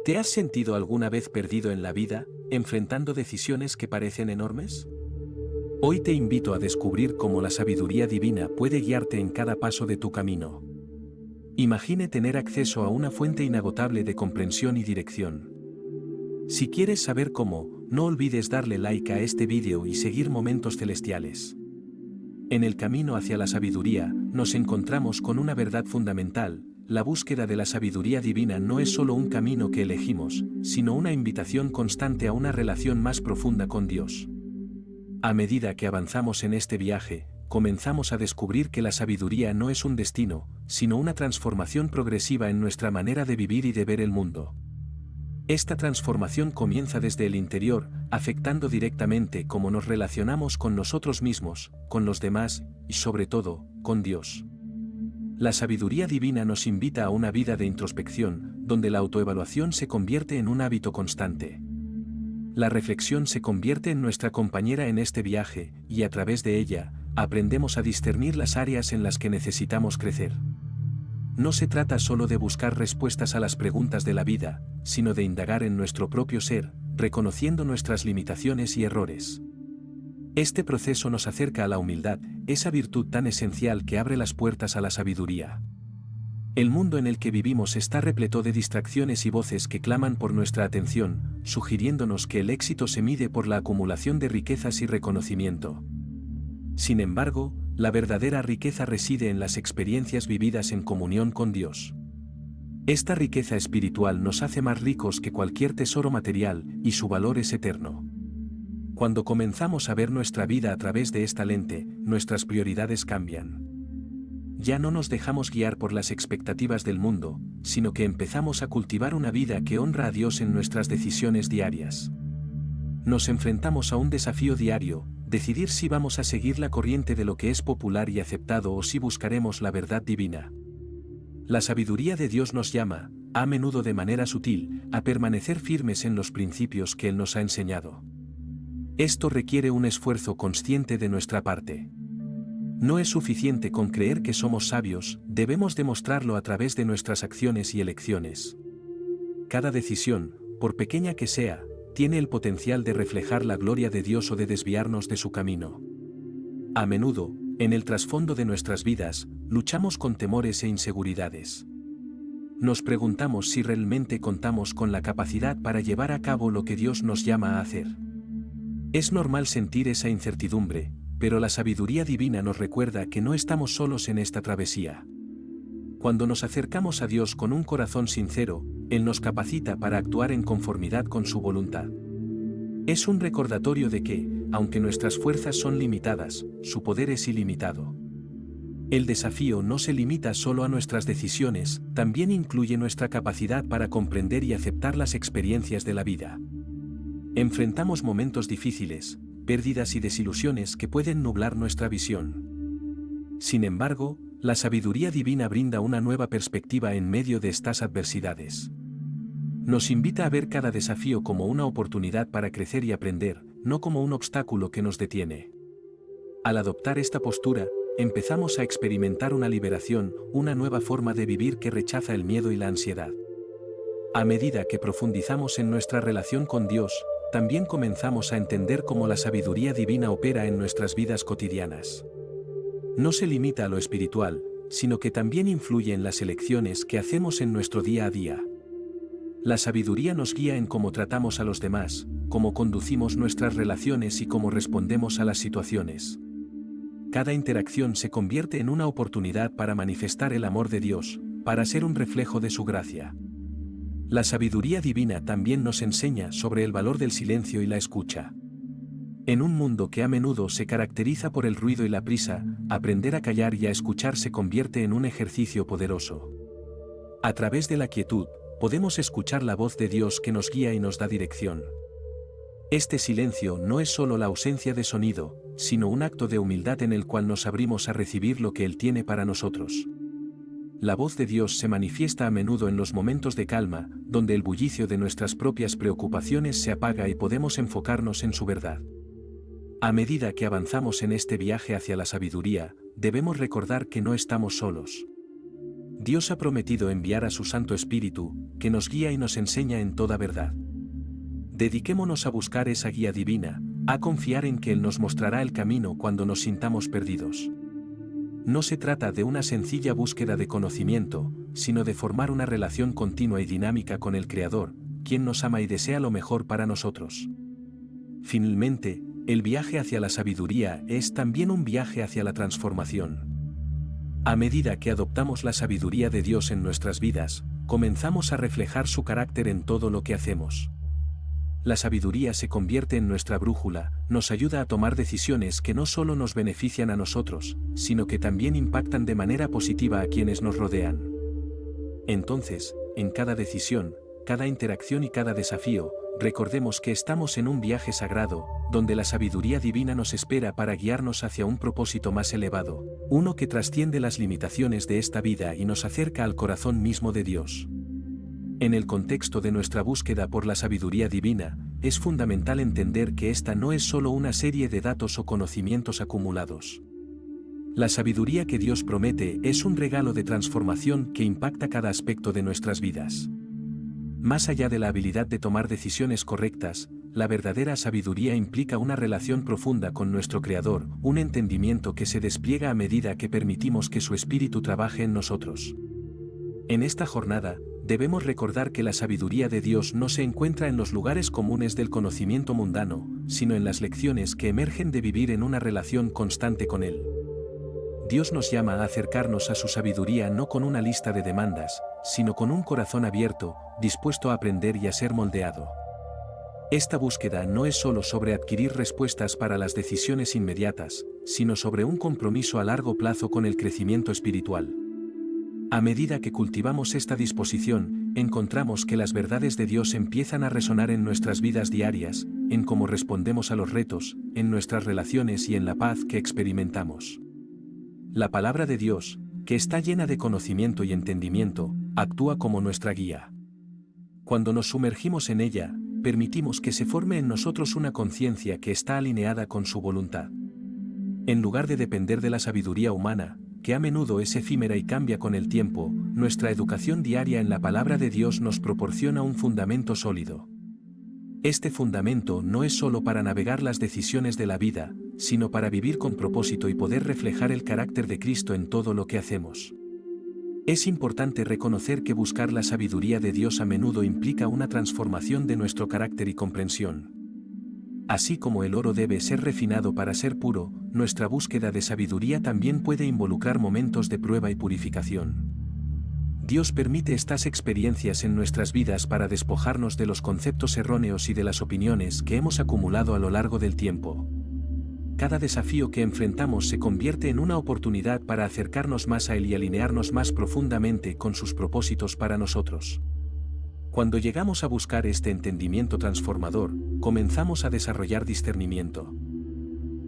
¿Te has sentido alguna vez perdido en la vida, enfrentando decisiones que parecen enormes? Hoy te invito a descubrir cómo la sabiduría divina puede guiarte en cada paso de tu camino. Imagine tener acceso a una fuente inagotable de comprensión y dirección. Si quieres saber cómo, no olvides darle like a este vídeo y seguir Momentos Celestiales. En el camino hacia la sabiduría, nos encontramos con una verdad fundamental: la búsqueda de la sabiduría divina no es solo un camino que elegimos, sino una invitación constante a una relación más profunda con Dios. A medida que avanzamos en este viaje, comenzamos a descubrir que la sabiduría no es un destino, sino una transformación progresiva en nuestra manera de vivir y de ver el mundo. Esta transformación comienza desde el interior, afectando directamente cómo nos relacionamos con nosotros mismos, con los demás, y sobre todo, con Dios. La sabiduría divina nos invita a una vida de introspección, donde la autoevaluación se convierte en un hábito constante. La reflexión se convierte en nuestra compañera en este viaje, y a través de ella, aprendemos a discernir las áreas en las que necesitamos crecer. No se trata solo de buscar respuestas a las preguntas de la vida, sino de indagar en nuestro propio ser, reconociendo nuestras limitaciones y errores. Este proceso nos acerca a la humildad, esa virtud tan esencial que abre las puertas a la sabiduría. El mundo en el que vivimos está repleto de distracciones y voces que claman por nuestra atención, sugiriéndonos que el éxito se mide por la acumulación de riquezas y reconocimiento. Sin embargo, la verdadera riqueza reside en las experiencias vividas en comunión con Dios. Esta riqueza espiritual nos hace más ricos que cualquier tesoro material, y su valor es eterno. Cuando comenzamos a ver nuestra vida a través de esta lente, nuestras prioridades cambian. Ya no nos dejamos guiar por las expectativas del mundo, sino que empezamos a cultivar una vida que honra a Dios en nuestras decisiones diarias. Nos enfrentamos a un desafío diario: decidir si vamos a seguir la corriente de lo que es popular y aceptado o si buscaremos la verdad divina. La sabiduría de Dios nos llama, a menudo de manera sutil, a permanecer firmes en los principios que Él nos ha enseñado. Esto requiere un esfuerzo consciente de nuestra parte. No es suficiente con creer que somos sabios, debemos demostrarlo a través de nuestras acciones y elecciones. Cada decisión, por pequeña que sea, tiene el potencial de reflejar la gloria de Dios o de desviarnos de su camino. A menudo, en el trasfondo de nuestras vidas, luchamos con temores e inseguridades. Nos preguntamos si realmente contamos con la capacidad para llevar a cabo lo que Dios nos llama a hacer. Es normal sentir esa incertidumbre, pero la sabiduría divina nos recuerda que no estamos solos en esta travesía. Cuando nos acercamos a Dios con un corazón sincero, Él nos capacita para actuar en conformidad con su voluntad. Es un recordatorio de que, aunque nuestras fuerzas son limitadas, su poder es ilimitado. El desafío no se limita solo a nuestras decisiones, también incluye nuestra capacidad para comprender y aceptar las experiencias de la vida. Enfrentamos momentos difíciles, pérdidas y desilusiones que pueden nublar nuestra visión. Sin embargo, la sabiduría divina brinda una nueva perspectiva en medio de estas adversidades. Nos invita a ver cada desafío como una oportunidad para crecer y aprender, no como un obstáculo que nos detiene. Al adoptar esta postura, empezamos a experimentar una liberación, una nueva forma de vivir que rechaza el miedo y la ansiedad. A medida que profundizamos en nuestra relación con Dios, también comenzamos a entender cómo la sabiduría divina opera en nuestras vidas cotidianas. No se limita a lo espiritual, sino que también influye en las elecciones que hacemos en nuestro día a día. La sabiduría nos guía en cómo tratamos a los demás, cómo conducimos nuestras relaciones y cómo respondemos a las situaciones. Cada interacción se convierte en una oportunidad para manifestar el amor de Dios, para ser un reflejo de su gracia. La sabiduría divina también nos enseña sobre el valor del silencio y la escucha. En un mundo que a menudo se caracteriza por el ruido y la prisa, aprender a callar y a escuchar se convierte en un ejercicio poderoso. A través de la quietud, podemos escuchar la voz de Dios que nos guía y nos da dirección. Este silencio no es solo la ausencia de sonido, sino un acto de humildad en el cual nos abrimos a recibir lo que Él tiene para nosotros. La voz de Dios se manifiesta a menudo en los momentos de calma, donde el bullicio de nuestras propias preocupaciones se apaga y podemos enfocarnos en su verdad. A medida que avanzamos en este viaje hacia la sabiduría, debemos recordar que no estamos solos. Dios ha prometido enviar a su Santo Espíritu, que nos guía y nos enseña en toda verdad. Dediquémonos a buscar esa guía divina, a confiar en que Él nos mostrará el camino cuando nos sintamos perdidos. No se trata de una sencilla búsqueda de conocimiento, sino de formar una relación continua y dinámica con el Creador, quien nos ama y desea lo mejor para nosotros. Finalmente, el viaje hacia la sabiduría es también un viaje hacia la transformación. A medida que adoptamos la sabiduría de Dios en nuestras vidas, comenzamos a reflejar su carácter en todo lo que hacemos. La sabiduría se convierte en nuestra brújula, nos ayuda a tomar decisiones que no solo nos benefician a nosotros, sino que también impactan de manera positiva a quienes nos rodean. Entonces, en cada decisión, cada interacción y cada desafío, recordemos que estamos en un viaje sagrado, donde la sabiduría divina nos espera para guiarnos hacia un propósito más elevado, uno que trasciende las limitaciones de esta vida y nos acerca al corazón mismo de Dios. En el contexto de nuestra búsqueda por la sabiduría divina, es fundamental entender que esta no es solo una serie de datos o conocimientos acumulados. La sabiduría que Dios promete es un regalo de transformación que impacta cada aspecto de nuestras vidas. Más allá de la habilidad de tomar decisiones correctas, la verdadera sabiduría implica una relación profunda con nuestro Creador, un entendimiento que se despliega a medida que permitimos que su Espíritu trabaje en nosotros. En esta jornada, debemos recordar que la sabiduría de Dios no se encuentra en los lugares comunes del conocimiento mundano, sino en las lecciones que emergen de vivir en una relación constante con Él. Dios nos llama a acercarnos a su sabiduría no con una lista de demandas, sino con un corazón abierto, dispuesto a aprender y a ser moldeado. Esta búsqueda no es solo sobre adquirir respuestas para las decisiones inmediatas, sino sobre un compromiso a largo plazo con el crecimiento espiritual. A medida que cultivamos esta disposición, encontramos que las verdades de Dios empiezan a resonar en nuestras vidas diarias, en cómo respondemos a los retos, en nuestras relaciones y en la paz que experimentamos. La palabra de Dios, que está llena de conocimiento y entendimiento, actúa como nuestra guía. Cuando nos sumergimos en ella, permitimos que se forme en nosotros una conciencia que está alineada con su voluntad. En lugar de depender de la sabiduría humana, que a menudo es efímera y cambia con el tiempo, nuestra educación diaria en la palabra de Dios nos proporciona un fundamento sólido. Este fundamento no es solo para navegar las decisiones de la vida, sino para vivir con propósito y poder reflejar el carácter de Cristo en todo lo que hacemos. Es importante reconocer que buscar la sabiduría de Dios a menudo implica una transformación de nuestro carácter y comprensión. Así como el oro debe ser refinado para ser puro, nuestra búsqueda de sabiduría también puede involucrar momentos de prueba y purificación. Dios permite estas experiencias en nuestras vidas para despojarnos de los conceptos erróneos y de las opiniones que hemos acumulado a lo largo del tiempo. Cada desafío que enfrentamos se convierte en una oportunidad para acercarnos más a Él y alinearnos más profundamente con sus propósitos para nosotros. Cuando llegamos a buscar este entendimiento transformador, comenzamos a desarrollar discernimiento.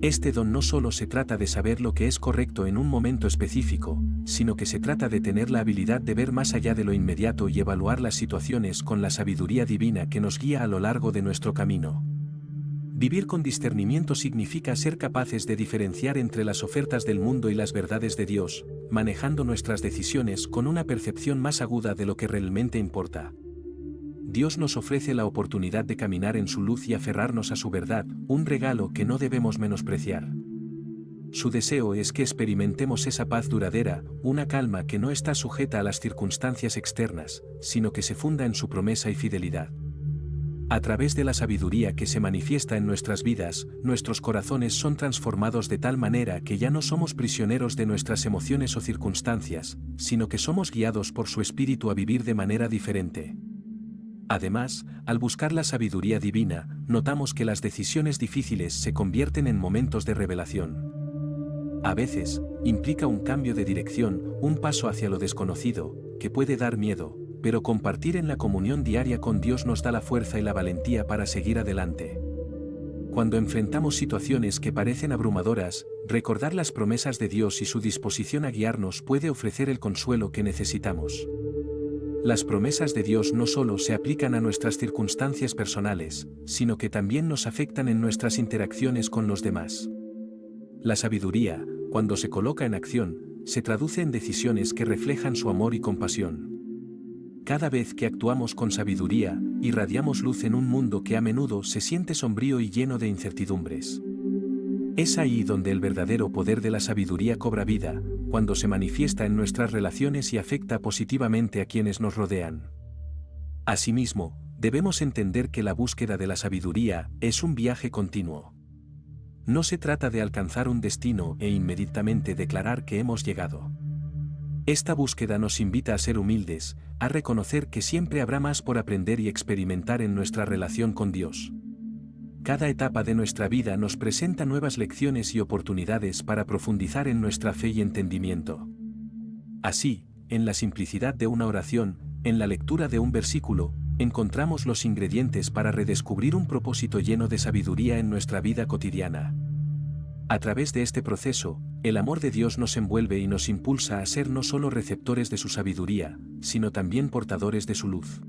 Este don no solo se trata de saber lo que es correcto en un momento específico, sino que se trata de tener la habilidad de ver más allá de lo inmediato y evaluar las situaciones con la sabiduría divina que nos guía a lo largo de nuestro camino. Vivir con discernimiento significa ser capaces de diferenciar entre las ofertas del mundo y las verdades de Dios, manejando nuestras decisiones con una percepción más aguda de lo que realmente importa. Dios nos ofrece la oportunidad de caminar en su luz y aferrarnos a su verdad, un regalo que no debemos menospreciar. Su deseo es que experimentemos esa paz duradera, una calma que no está sujeta a las circunstancias externas, sino que se funda en su promesa y fidelidad. A través de la sabiduría que se manifiesta en nuestras vidas, nuestros corazones son transformados de tal manera que ya no somos prisioneros de nuestras emociones o circunstancias, sino que somos guiados por su Espíritu a vivir de manera diferente. Además, al buscar la sabiduría divina, notamos que las decisiones difíciles se convierten en momentos de revelación. A veces, implica un cambio de dirección, un paso hacia lo desconocido, que puede dar miedo, pero compartir en la comunión diaria con Dios nos da la fuerza y la valentía para seguir adelante. Cuando enfrentamos situaciones que parecen abrumadoras, recordar las promesas de Dios y su disposición a guiarnos puede ofrecer el consuelo que necesitamos. Las promesas de Dios no solo se aplican a nuestras circunstancias personales, sino que también nos afectan en nuestras interacciones con los demás. La sabiduría, cuando se coloca en acción, se traduce en decisiones que reflejan su amor y compasión. Cada vez que actuamos con sabiduría, irradiamos luz en un mundo que a menudo se siente sombrío y lleno de incertidumbres. Es ahí donde el verdadero poder de la sabiduría cobra vida, cuando se manifiesta en nuestras relaciones y afecta positivamente a quienes nos rodean. Asimismo, debemos entender que la búsqueda de la sabiduría es un viaje continuo. No se trata de alcanzar un destino e inmediatamente declarar que hemos llegado. Esta búsqueda nos invita a ser humildes, a reconocer que siempre habrá más por aprender y experimentar en nuestra relación con Dios. Cada etapa de nuestra vida nos presenta nuevas lecciones y oportunidades para profundizar en nuestra fe y entendimiento. Así, en la simplicidad de una oración, en la lectura de un versículo, encontramos los ingredientes para redescubrir un propósito lleno de sabiduría en nuestra vida cotidiana. A través de este proceso, el amor de Dios nos envuelve y nos impulsa a ser no solo receptores de su sabiduría, sino también portadores de su luz.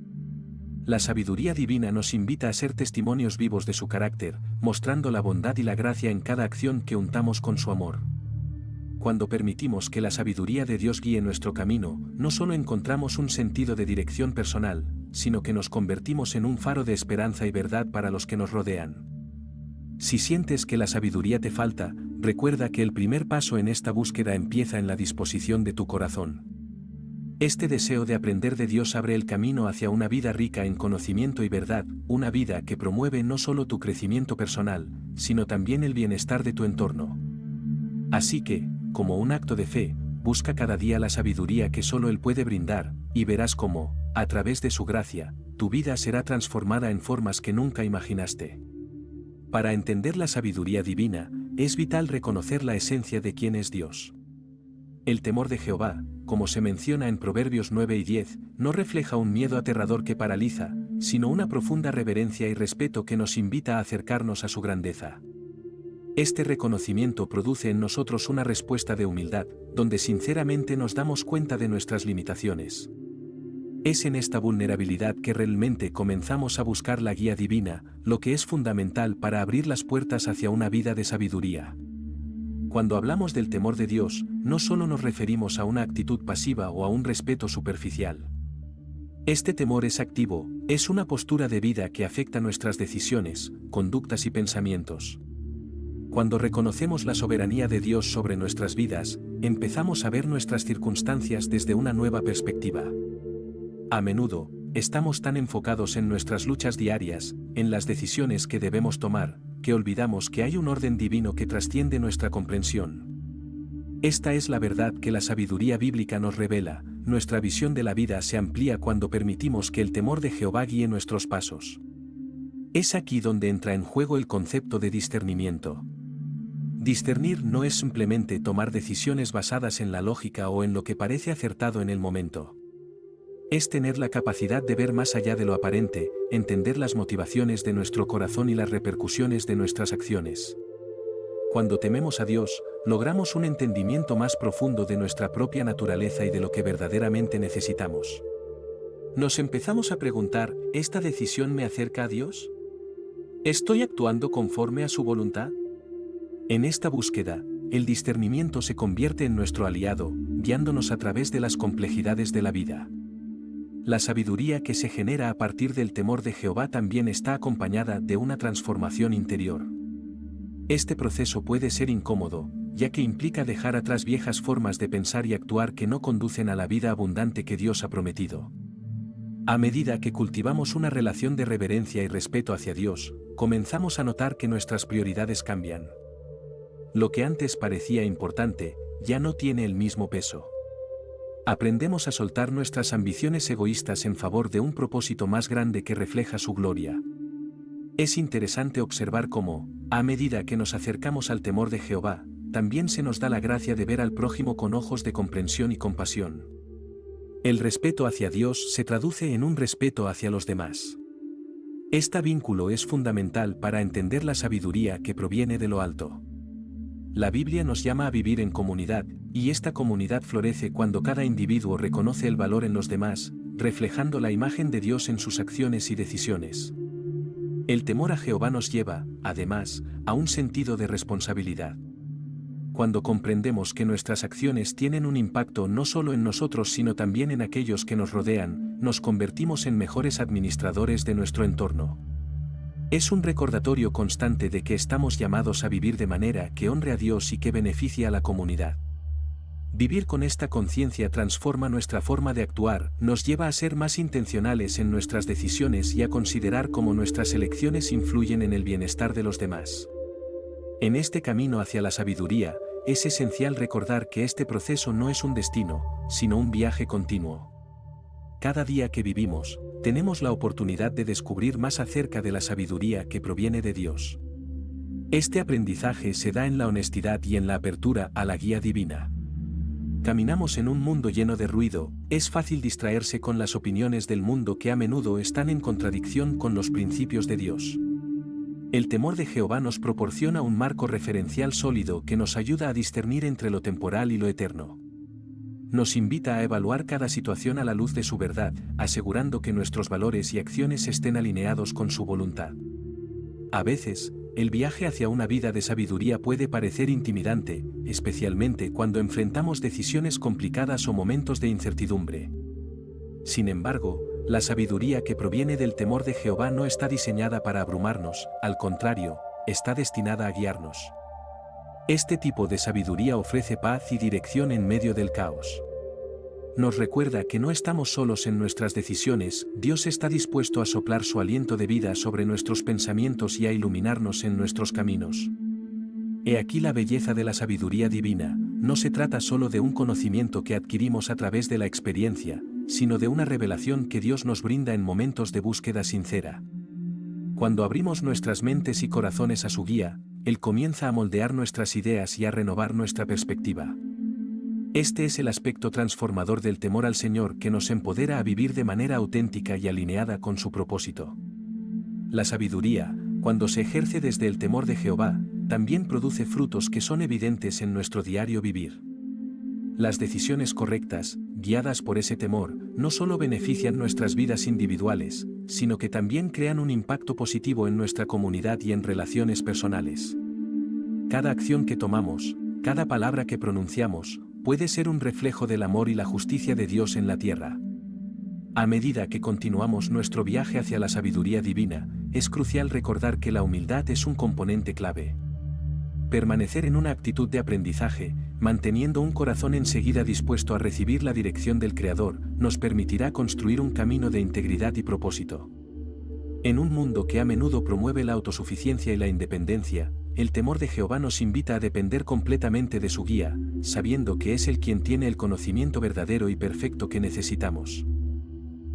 La sabiduría divina nos invita a ser testimonios vivos de su carácter, mostrando la bondad y la gracia en cada acción que untamos con su amor. Cuando permitimos que la sabiduría de Dios guíe nuestro camino, no solo encontramos un sentido de dirección personal, sino que nos convertimos en un faro de esperanza y verdad para los que nos rodean. Si sientes que la sabiduría te falta, recuerda que el primer paso en esta búsqueda empieza en la disposición de tu corazón. Este deseo de aprender de Dios abre el camino hacia una vida rica en conocimiento y verdad, una vida que promueve no solo tu crecimiento personal, sino también el bienestar de tu entorno. Así que, como un acto de fe, busca cada día la sabiduría que solo Él puede brindar, y verás cómo, a través de su gracia, tu vida será transformada en formas que nunca imaginaste. Para entender la sabiduría divina, es vital reconocer la esencia de quién es Dios. El temor de Jehová, como se menciona en Proverbios 9 y 10, no refleja un miedo aterrador que paraliza, sino una profunda reverencia y respeto que nos invita a acercarnos a su grandeza. Este reconocimiento produce en nosotros una respuesta de humildad, donde sinceramente nos damos cuenta de nuestras limitaciones. Es en esta vulnerabilidad que realmente comenzamos a buscar la guía divina, lo que es fundamental para abrir las puertas hacia una vida de sabiduría. Cuando hablamos del temor de Dios, no solo nos referimos a una actitud pasiva o a un respeto superficial. Este temor es activo, es una postura de vida que afecta nuestras decisiones, conductas y pensamientos. Cuando reconocemos la soberanía de Dios sobre nuestras vidas, empezamos a ver nuestras circunstancias desde una nueva perspectiva. A menudo, estamos tan enfocados en nuestras luchas diarias, en las decisiones que debemos tomar, que olvidamos que hay un orden divino que trasciende nuestra comprensión. Esta es la verdad que la sabiduría bíblica nos revela, nuestra visión de la vida se amplía cuando permitimos que el temor de Jehová guíe nuestros pasos. Es aquí donde entra en juego el concepto de discernimiento. Discernir no es simplemente tomar decisiones basadas en la lógica o en lo que parece acertado en el momento. Es tener la capacidad de ver más allá de lo aparente, entender las motivaciones de nuestro corazón y las repercusiones de nuestras acciones. Cuando tememos a Dios, logramos un entendimiento más profundo de nuestra propia naturaleza y de lo que verdaderamente necesitamos. Nos empezamos a preguntar, ¿esta decisión me acerca a Dios? ¿Estoy actuando conforme a su voluntad? En esta búsqueda, el discernimiento se convierte en nuestro aliado, guiándonos a través de las complejidades de la vida. La sabiduría que se genera a partir del temor de Jehová también está acompañada de una transformación interior. Este proceso puede ser incómodo, ya que implica dejar atrás viejas formas de pensar y actuar que no conducen a la vida abundante que Dios ha prometido. A medida que cultivamos una relación de reverencia y respeto hacia Dios, comenzamos a notar que nuestras prioridades cambian. Lo que antes parecía importante, ya no tiene el mismo peso. Aprendemos a soltar nuestras ambiciones egoístas en favor de un propósito más grande que refleja su gloria. Es interesante observar cómo, a medida que nos acercamos al temor de Jehová, también se nos da la gracia de ver al prójimo con ojos de comprensión y compasión. El respeto hacia Dios se traduce en un respeto hacia los demás. Este vínculo es fundamental para entender la sabiduría que proviene de lo alto. La Biblia nos llama a vivir en comunidad, y esta comunidad florece cuando cada individuo reconoce el valor en los demás, reflejando la imagen de Dios en sus acciones y decisiones. El temor a Jehová nos lleva, además, a un sentido de responsabilidad. Cuando comprendemos que nuestras acciones tienen un impacto no solo en nosotros sino también en aquellos que nos rodean, nos convertimos en mejores administradores de nuestro entorno. Es un recordatorio constante de que estamos llamados a vivir de manera que honre a Dios y que beneficie a la comunidad. Vivir con esta conciencia transforma nuestra forma de actuar, nos lleva a ser más intencionales en nuestras decisiones y a considerar cómo nuestras elecciones influyen en el bienestar de los demás. En este camino hacia la sabiduría, es esencial recordar que este proceso no es un destino, sino un viaje continuo. Cada día que vivimos, tenemos la oportunidad de descubrir más acerca de la sabiduría que proviene de Dios. Este aprendizaje se da en la honestidad y en la apertura a la guía divina. Caminamos en un mundo lleno de ruido, es fácil distraerse con las opiniones del mundo que a menudo están en contradicción con los principios de Dios. El temor de Jehová nos proporciona un marco referencial sólido que nos ayuda a discernir entre lo temporal y lo eterno. Nos invita a evaluar cada situación a la luz de su verdad, asegurando que nuestros valores y acciones estén alineados con su voluntad. A veces, el viaje hacia una vida de sabiduría puede parecer intimidante, especialmente cuando enfrentamos decisiones complicadas o momentos de incertidumbre. Sin embargo, la sabiduría que proviene del temor de Jehová no está diseñada para abrumarnos, al contrario, está destinada a guiarnos. Este tipo de sabiduría ofrece paz y dirección en medio del caos. Nos recuerda que no estamos solos en nuestras decisiones, Dios está dispuesto a soplar su aliento de vida sobre nuestros pensamientos y a iluminarnos en nuestros caminos. He aquí la belleza de la sabiduría divina, no se trata solo de un conocimiento que adquirimos a través de la experiencia, sino de una revelación que Dios nos brinda en momentos de búsqueda sincera. Cuando abrimos nuestras mentes y corazones a su guía, Él comienza a moldear nuestras ideas y a renovar nuestra perspectiva. Este es el aspecto transformador del temor al Señor que nos empodera a vivir de manera auténtica y alineada con su propósito. La sabiduría, cuando se ejerce desde el temor de Jehová, también produce frutos que son evidentes en nuestro diario vivir. Las decisiones correctas, guiadas por ese temor, no solo benefician nuestras vidas individuales, sino que también crean un impacto positivo en nuestra comunidad y en relaciones personales. Cada acción que tomamos, cada palabra que pronunciamos, puede ser un reflejo del amor y la justicia de Dios en la tierra. A medida que continuamos nuestro viaje hacia la sabiduría divina, es crucial recordar que la humildad es un componente clave. Permanecer en una actitud de aprendizaje, manteniendo un corazón enseguida dispuesto a recibir la dirección del Creador, nos permitirá construir un camino de integridad y propósito. En un mundo que a menudo promueve la autosuficiencia y la independencia, el temor de Jehová nos invita a depender completamente de su guía, sabiendo que es Él quien tiene el conocimiento verdadero y perfecto que necesitamos.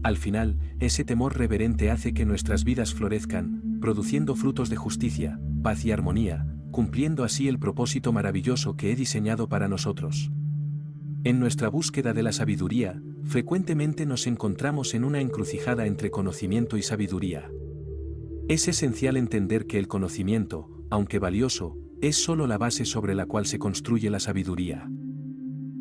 Al final, ese temor reverente hace que nuestras vidas florezcan, produciendo frutos de justicia, paz y armonía, cumpliendo así el propósito maravilloso que he diseñado para nosotros. En nuestra búsqueda de la sabiduría, frecuentemente nos encontramos en una encrucijada entre conocimiento y sabiduría. Es esencial entender que el conocimiento, aunque valioso, es solo la base sobre la cual se construye la sabiduría.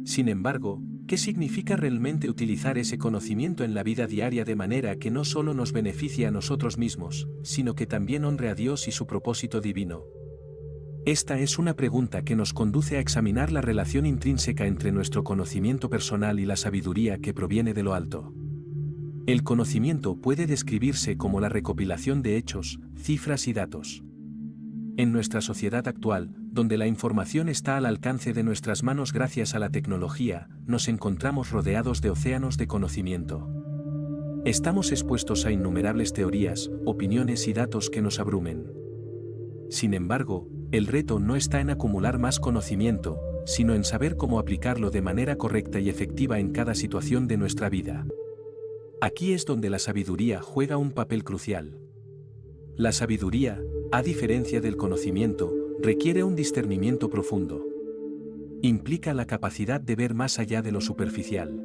Sin embargo, ¿qué significa realmente utilizar ese conocimiento en la vida diaria de manera que no solo nos beneficie a nosotros mismos, sino que también honre a Dios y su propósito divino? Esta es una pregunta que nos conduce a examinar la relación intrínseca entre nuestro conocimiento personal y la sabiduría que proviene de lo alto. El conocimiento puede describirse como la recopilación de hechos, cifras y datos. En nuestra sociedad actual, donde la información está al alcance de nuestras manos gracias a la tecnología, nos encontramos rodeados de océanos de conocimiento. Estamos expuestos a innumerables teorías, opiniones y datos que nos abrumen. Sin embargo, el reto no está en acumular más conocimiento, sino en saber cómo aplicarlo de manera correcta y efectiva en cada situación de nuestra vida. Aquí es donde la sabiduría juega un papel crucial. La sabiduría, a diferencia del conocimiento, requiere un discernimiento profundo. Implica la capacidad de ver más allá de lo superficial.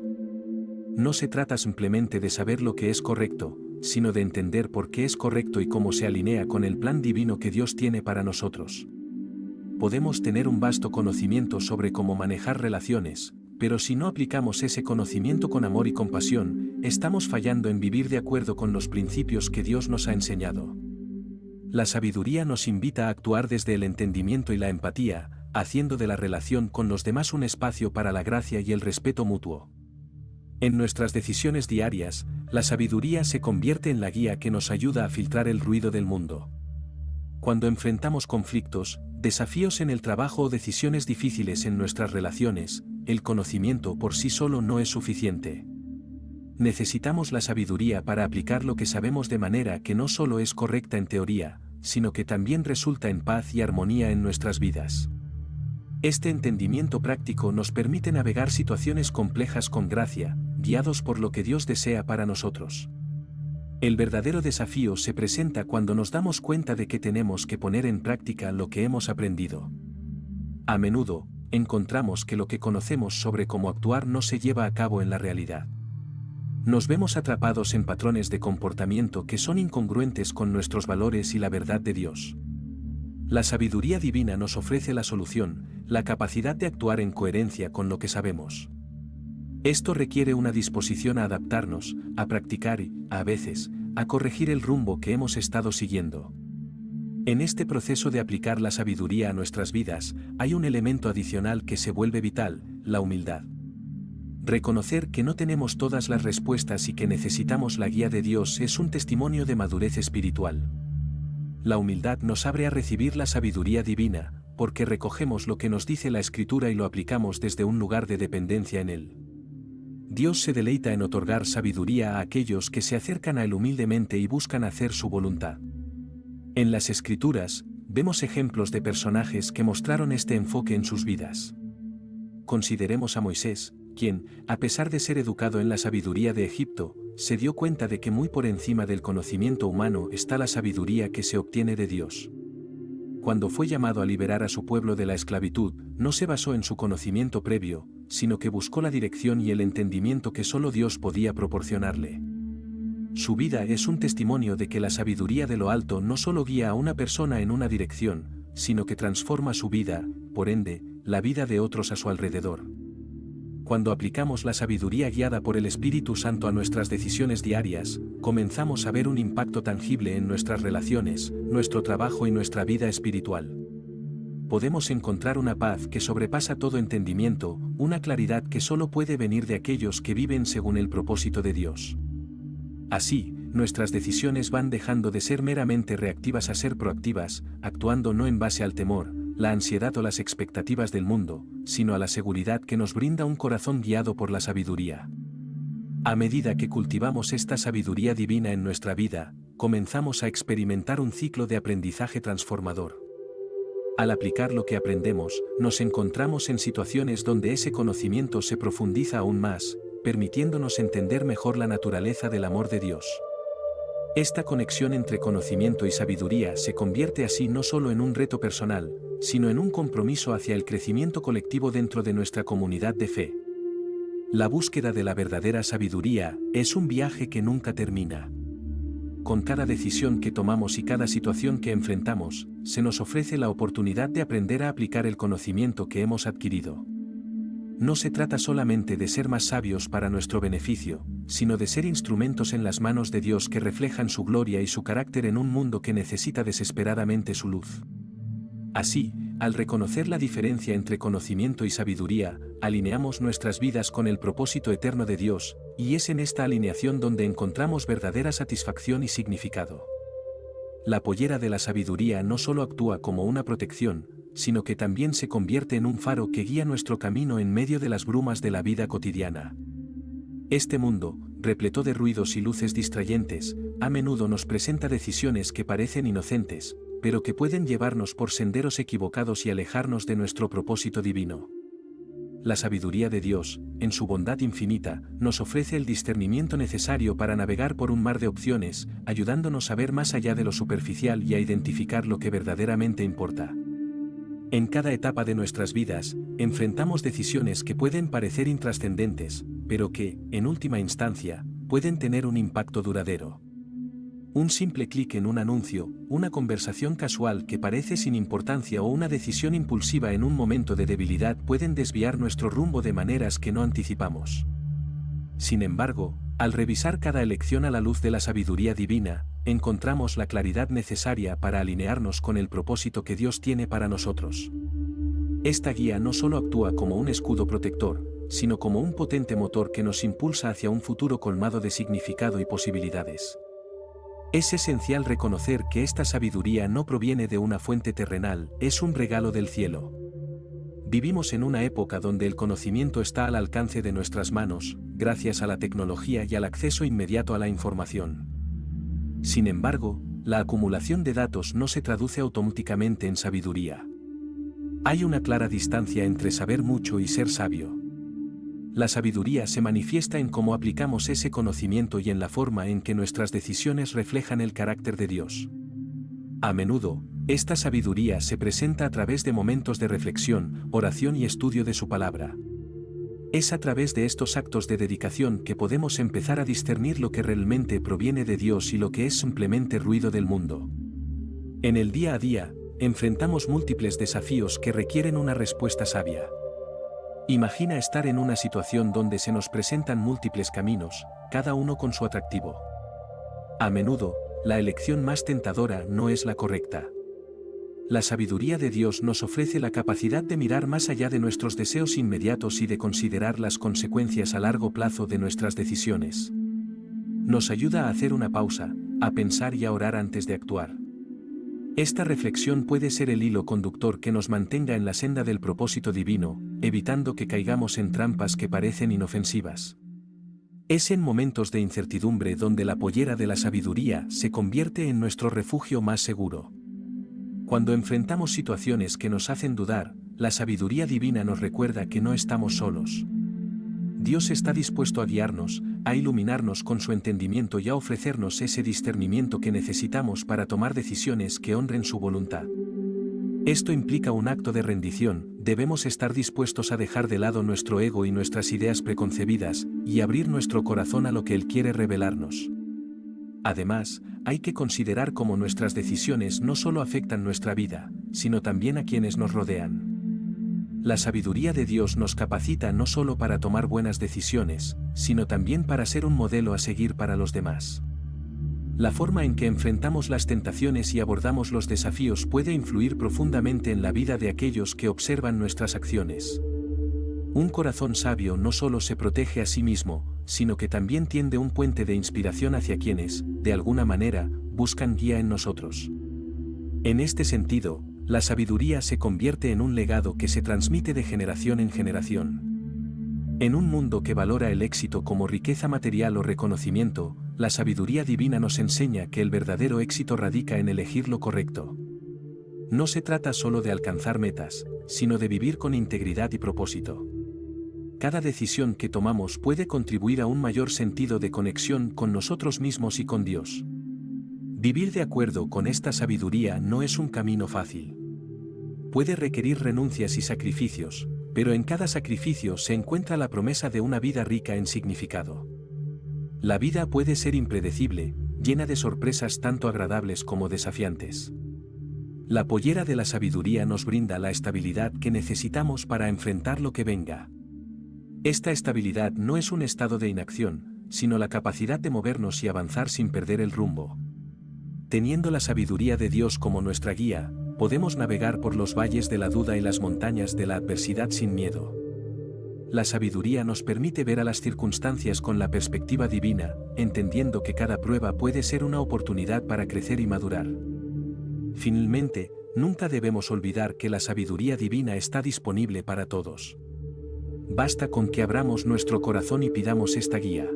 No se trata simplemente de saber lo que es correcto, sino de entender por qué es correcto y cómo se alinea con el plan divino que Dios tiene para nosotros. Podemos tener un vasto conocimiento sobre cómo manejar relaciones, pero si no aplicamos ese conocimiento con amor y compasión, estamos fallando en vivir de acuerdo con los principios que Dios nos ha enseñado. La sabiduría nos invita a actuar desde el entendimiento y la empatía, haciendo de la relación con los demás un espacio para la gracia y el respeto mutuo. En nuestras decisiones diarias, la sabiduría se convierte en la guía que nos ayuda a filtrar el ruido del mundo. Cuando enfrentamos conflictos, desafíos en el trabajo o decisiones difíciles en nuestras relaciones, el conocimiento por sí solo no es suficiente. Necesitamos la sabiduría para aplicar lo que sabemos de manera que no solo es correcta en teoría, sino que también resulta en paz y armonía en nuestras vidas. Este entendimiento práctico nos permite navegar situaciones complejas con gracia, guiados por lo que Dios desea para nosotros. El verdadero desafío se presenta cuando nos damos cuenta de que tenemos que poner en práctica lo que hemos aprendido. A menudo, encontramos que lo que conocemos sobre cómo actuar no se lleva a cabo en la realidad. Nos vemos atrapados en patrones de comportamiento que son incongruentes con nuestros valores y la verdad de Dios. La sabiduría divina nos ofrece la solución, la capacidad de actuar en coherencia con lo que sabemos. Esto requiere una disposición a adaptarnos, a practicar y, a veces, a corregir el rumbo que hemos estado siguiendo. En este proceso de aplicar la sabiduría a nuestras vidas, hay un elemento adicional que se vuelve vital, la humildad. Reconocer que no tenemos todas las respuestas y que necesitamos la guía de Dios es un testimonio de madurez espiritual. La humildad nos abre a recibir la sabiduría divina, porque recogemos lo que nos dice la Escritura y lo aplicamos desde un lugar de dependencia en Él. Dios se deleita en otorgar sabiduría a aquellos que se acercan a Él humildemente y buscan hacer su voluntad. En las Escrituras, vemos ejemplos de personajes que mostraron este enfoque en sus vidas. Consideremos a Moisés, quien, a pesar de ser educado en la sabiduría de Egipto, se dio cuenta de que muy por encima del conocimiento humano está la sabiduría que se obtiene de Dios. Cuando fue llamado a liberar a su pueblo de la esclavitud, no se basó en su conocimiento previo, sino que buscó la dirección y el entendimiento que solo Dios podía proporcionarle. Su vida es un testimonio de que la sabiduría de lo alto no solo guía a una persona en una dirección, sino que transforma su vida, por ende, la vida de otros a su alrededor. Cuando aplicamos la sabiduría guiada por el Espíritu Santo a nuestras decisiones diarias, comenzamos a ver un impacto tangible en nuestras relaciones, nuestro trabajo y nuestra vida espiritual. Podemos encontrar una paz que sobrepasa todo entendimiento, una claridad que solo puede venir de aquellos que viven según el propósito de Dios. Así, nuestras decisiones van dejando de ser meramente reactivas a ser proactivas, actuando no en base al temor, la ansiedad o las expectativas del mundo, sino a la seguridad que nos brinda un corazón guiado por la sabiduría. A medida que cultivamos esta sabiduría divina en nuestra vida, comenzamos a experimentar un ciclo de aprendizaje transformador. Al aplicar lo que aprendemos, nos encontramos en situaciones donde ese conocimiento se profundiza aún más, permitiéndonos entender mejor la naturaleza del amor de Dios. Esta conexión entre conocimiento y sabiduría se convierte así no solo en un reto personal, sino en un compromiso hacia el crecimiento colectivo dentro de nuestra comunidad de fe. La búsqueda de la verdadera sabiduría es un viaje que nunca termina. Con cada decisión que tomamos y cada situación que enfrentamos, se nos ofrece la oportunidad de aprender a aplicar el conocimiento que hemos adquirido. No se trata solamente de ser más sabios para nuestro beneficio, sino de ser instrumentos en las manos de Dios que reflejan su gloria y su carácter en un mundo que necesita desesperadamente su luz. Así, al reconocer la diferencia entre conocimiento y sabiduría, alineamos nuestras vidas con el propósito eterno de Dios, y es en esta alineación donde encontramos verdadera satisfacción y significado. La pollera de la sabiduría no solo actúa como una protección, sino que también se convierte en un faro que guía nuestro camino en medio de las brumas de la vida cotidiana. Este mundo, repleto de ruidos y luces distrayentes, a menudo nos presenta decisiones que parecen inocentes, pero que pueden llevarnos por senderos equivocados y alejarnos de nuestro propósito divino. La sabiduría de Dios, en su bondad infinita, nos ofrece el discernimiento necesario para navegar por un mar de opciones, ayudándonos a ver más allá de lo superficial y a identificar lo que verdaderamente importa. En cada etapa de nuestras vidas, enfrentamos decisiones que pueden parecer intrascendentes, pero que, en última instancia, pueden tener un impacto duradero. Un simple clic en un anuncio, una conversación casual que parece sin importancia o una decisión impulsiva en un momento de debilidad pueden desviar nuestro rumbo de maneras que no anticipamos. Sin embargo, al revisar cada elección a la luz de la sabiduría divina, encontramos la claridad necesaria para alinearnos con el propósito que Dios tiene para nosotros. Esta guía no solo actúa como un escudo protector, sino como un potente motor que nos impulsa hacia un futuro colmado de significado y posibilidades. Es esencial reconocer que esta sabiduría no proviene de una fuente terrenal, es un regalo del cielo. Vivimos en una época donde el conocimiento está al alcance de nuestras manos, gracias a la tecnología y al acceso inmediato a la información. Sin embargo, la acumulación de datos no se traduce automáticamente en sabiduría. Hay una clara distancia entre saber mucho y ser sabio. La sabiduría se manifiesta en cómo aplicamos ese conocimiento y en la forma en que nuestras decisiones reflejan el carácter de Dios. A menudo, esta sabiduría se presenta a través de momentos de reflexión, oración y estudio de su palabra. Es a través de estos actos de dedicación que podemos empezar a discernir lo que realmente proviene de Dios y lo que es simplemente ruido del mundo. En el día a día, enfrentamos múltiples desafíos que requieren una respuesta sabia. Imagina estar en una situación donde se nos presentan múltiples caminos, cada uno con su atractivo. A menudo, la elección más tentadora no es la correcta. La sabiduría de Dios nos ofrece la capacidad de mirar más allá de nuestros deseos inmediatos y de considerar las consecuencias a largo plazo de nuestras decisiones. Nos ayuda a hacer una pausa, a pensar y a orar antes de actuar. Esta reflexión puede ser el hilo conductor que nos mantenga en la senda del propósito divino, evitando que caigamos en trampas que parecen inofensivas. Es en momentos de incertidumbre donde la pollera de la sabiduría se convierte en nuestro refugio más seguro. Cuando enfrentamos situaciones que nos hacen dudar, la sabiduría divina nos recuerda que no estamos solos. Dios está dispuesto a guiarnos, a iluminarnos con su entendimiento y a ofrecernos ese discernimiento que necesitamos para tomar decisiones que honren su voluntad. Esto implica un acto de rendición, debemos estar dispuestos a dejar de lado nuestro ego y nuestras ideas preconcebidas, y abrir nuestro corazón a lo que Él quiere revelarnos. Además, hay que considerar cómo nuestras decisiones no solo afectan nuestra vida, sino también a quienes nos rodean. La sabiduría de Dios nos capacita no solo para tomar buenas decisiones, sino también para ser un modelo a seguir para los demás. La forma en que enfrentamos las tentaciones y abordamos los desafíos puede influir profundamente en la vida de aquellos que observan nuestras acciones. Un corazón sabio no solo se protege a sí mismo, sino que también tiende un puente de inspiración hacia quienes, de alguna manera, buscan guía en nosotros. En este sentido, la sabiduría se convierte en un legado que se transmite de generación en generación. En un mundo que valora el éxito como riqueza material o reconocimiento, la sabiduría divina nos enseña que el verdadero éxito radica en elegir lo correcto. No se trata solo de alcanzar metas, sino de vivir con integridad y propósito. Cada decisión que tomamos puede contribuir a un mayor sentido de conexión con nosotros mismos y con Dios. Vivir de acuerdo con esta sabiduría no es un camino fácil. Puede requerir renuncias y sacrificios, pero en cada sacrificio se encuentra la promesa de una vida rica en significado. La vida puede ser impredecible, llena de sorpresas tanto agradables como desafiantes. La pollera de la sabiduría nos brinda la estabilidad que necesitamos para enfrentar lo que venga. Esta estabilidad no es un estado de inacción, sino la capacidad de movernos y avanzar sin perder el rumbo. Teniendo la sabiduría de Dios como nuestra guía, podemos navegar por los valles de la duda y las montañas de la adversidad sin miedo. La sabiduría nos permite ver a las circunstancias con la perspectiva divina, entendiendo que cada prueba puede ser una oportunidad para crecer y madurar. Finalmente, nunca debemos olvidar que la sabiduría divina está disponible para todos. Basta con que abramos nuestro corazón y pidamos esta guía.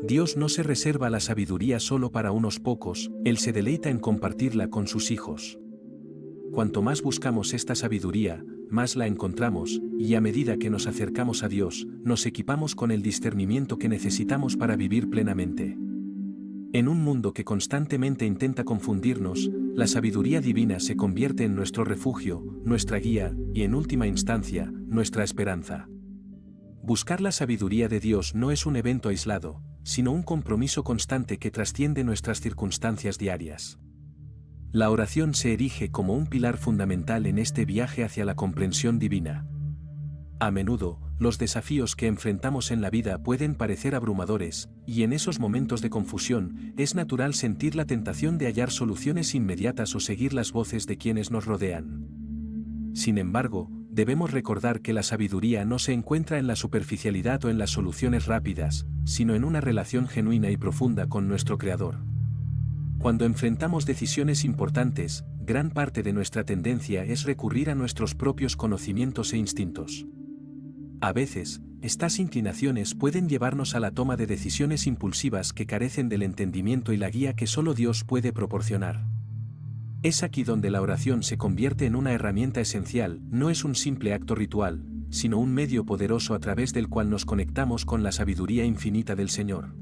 Dios no se reserva la sabiduría solo para unos pocos, Él se deleita en compartirla con sus hijos. Cuanto más buscamos esta sabiduría, más la encontramos, y a medida que nos acercamos a Dios, nos equipamos con el discernimiento que necesitamos para vivir plenamente. En un mundo que constantemente intenta confundirnos, la sabiduría divina se convierte en nuestro refugio, nuestra guía, y en última instancia, nuestra esperanza. Buscar la sabiduría de Dios no es un evento aislado, sino un compromiso constante que trasciende nuestras circunstancias diarias. La oración se erige como un pilar fundamental en este viaje hacia la comprensión divina. A menudo, los desafíos que enfrentamos en la vida pueden parecer abrumadores, y en esos momentos de confusión, es natural sentir la tentación de hallar soluciones inmediatas o seguir las voces de quienes nos rodean. Sin embargo, debemos recordar que la sabiduría no se encuentra en la superficialidad o en las soluciones rápidas, sino en una relación genuina y profunda con nuestro Creador. Cuando enfrentamos decisiones importantes, gran parte de nuestra tendencia es recurrir a nuestros propios conocimientos e instintos. A veces, estas inclinaciones pueden llevarnos a la toma de decisiones impulsivas que carecen del entendimiento y la guía que solo Dios puede proporcionar. Es aquí donde la oración se convierte en una herramienta esencial, no es un simple acto ritual, sino un medio poderoso a través del cual nos conectamos con la sabiduría infinita del Señor.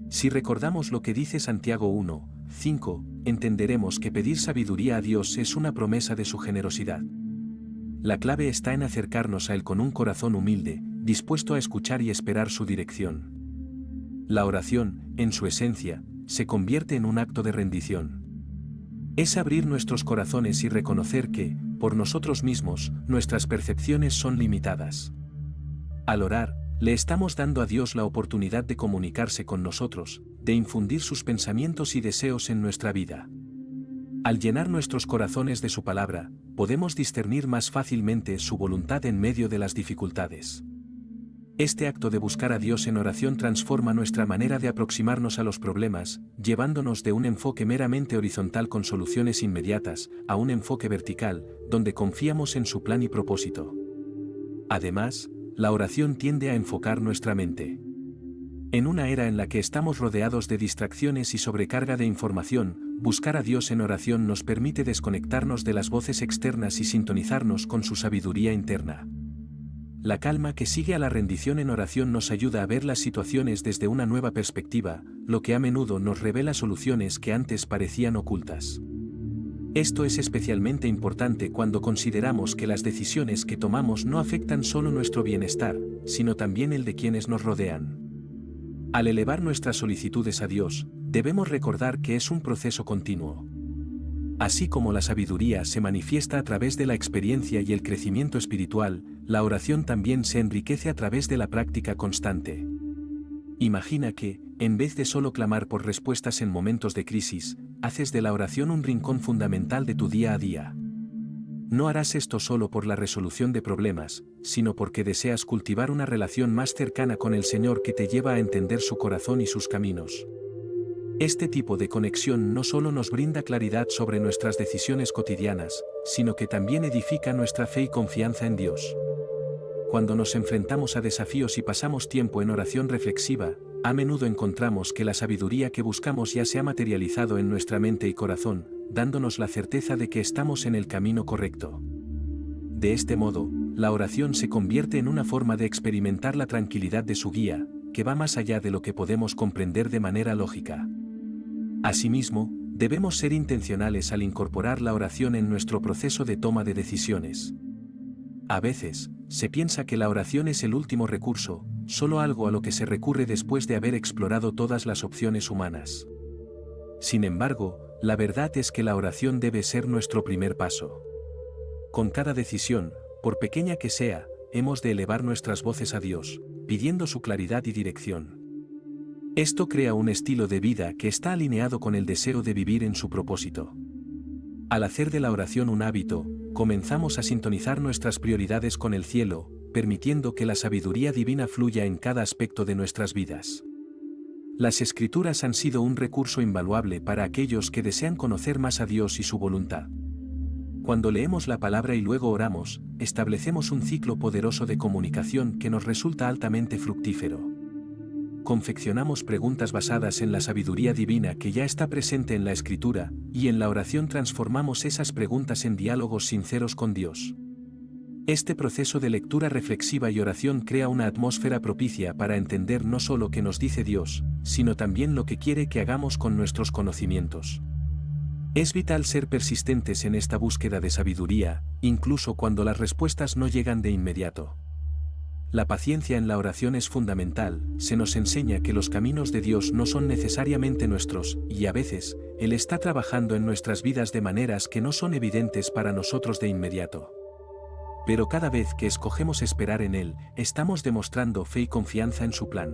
Si recordamos lo que dice Santiago 1:5, entenderemos que pedir sabiduría a Dios es una promesa de su generosidad. La clave está en acercarnos a Él con un corazón humilde, dispuesto a escuchar y esperar su dirección. La oración, en su esencia, se convierte en un acto de rendición. Es abrir nuestros corazones y reconocer que, por nosotros mismos, nuestras percepciones son limitadas. Al orar, le estamos dando a Dios la oportunidad de comunicarse con nosotros, de infundir sus pensamientos y deseos en nuestra vida. Al llenar nuestros corazones de su palabra, podemos discernir más fácilmente su voluntad en medio de las dificultades. Este acto de buscar a Dios en oración transforma nuestra manera de aproximarnos a los problemas, llevándonos de un enfoque meramente horizontal con soluciones inmediatas, a un enfoque vertical, donde confiamos en su plan y propósito. Además, la oración tiende a enfocar nuestra mente. En una era en la que estamos rodeados de distracciones y sobrecarga de información, buscar a Dios en oración nos permite desconectarnos de las voces externas y sintonizarnos con su sabiduría interna. La calma que sigue a la rendición en oración nos ayuda a ver las situaciones desde una nueva perspectiva, lo que a menudo nos revela soluciones que antes parecían ocultas. Esto es especialmente importante cuando consideramos que las decisiones que tomamos no afectan solo nuestro bienestar, sino también el de quienes nos rodean. Al elevar nuestras solicitudes a Dios, debemos recordar que es un proceso continuo. Así como la sabiduría se manifiesta a través de la experiencia y el crecimiento espiritual, la oración también se enriquece a través de la práctica constante. Imagina que, en vez de solo clamar por respuestas en momentos de crisis, haces de la oración un rincón fundamental de tu día a día. No harás esto solo por la resolución de problemas, sino porque deseas cultivar una relación más cercana con el Señor que te lleva a entender su corazón y sus caminos. Este tipo de conexión no solo nos brinda claridad sobre nuestras decisiones cotidianas, sino que también edifica nuestra fe y confianza en Dios. Cuando nos enfrentamos a desafíos y pasamos tiempo en oración reflexiva, a menudo encontramos que la sabiduría que buscamos ya se ha materializado en nuestra mente y corazón, dándonos la certeza de que estamos en el camino correcto. De este modo, la oración se convierte en una forma de experimentar la tranquilidad de su guía, que va más allá de lo que podemos comprender de manera lógica. Asimismo, debemos ser intencionales al incorporar la oración en nuestro proceso de toma de decisiones. A veces, se piensa que la oración es el último recurso, solo algo a lo que se recurre después de haber explorado todas las opciones humanas. Sin embargo, la verdad es que la oración debe ser nuestro primer paso. Con cada decisión, por pequeña que sea, hemos de elevar nuestras voces a Dios, pidiendo su claridad y dirección. Esto crea un estilo de vida que está alineado con el deseo de vivir en su propósito. Al hacer de la oración un hábito, comenzamos a sintonizar nuestras prioridades con el cielo, permitiendo que la sabiduría divina fluya en cada aspecto de nuestras vidas. Las Escrituras han sido un recurso invaluable para aquellos que desean conocer más a Dios y su voluntad. Cuando leemos la palabra y luego oramos, establecemos un ciclo poderoso de comunicación que nos resulta altamente fructífero. Confeccionamos preguntas basadas en la sabiduría divina que ya está presente en la Escritura, y en la oración transformamos esas preguntas en diálogos sinceros con Dios. Este proceso de lectura reflexiva y oración crea una atmósfera propicia para entender no solo qué nos dice Dios, sino también lo que quiere que hagamos con nuestros conocimientos. Es vital ser persistentes en esta búsqueda de sabiduría, incluso cuando las respuestas no llegan de inmediato. La paciencia en la oración es fundamental, se nos enseña que los caminos de Dios no son necesariamente nuestros, y a veces, Él está trabajando en nuestras vidas de maneras que no son evidentes para nosotros de inmediato. Pero cada vez que escogemos esperar en Él, estamos demostrando fe y confianza en su plan.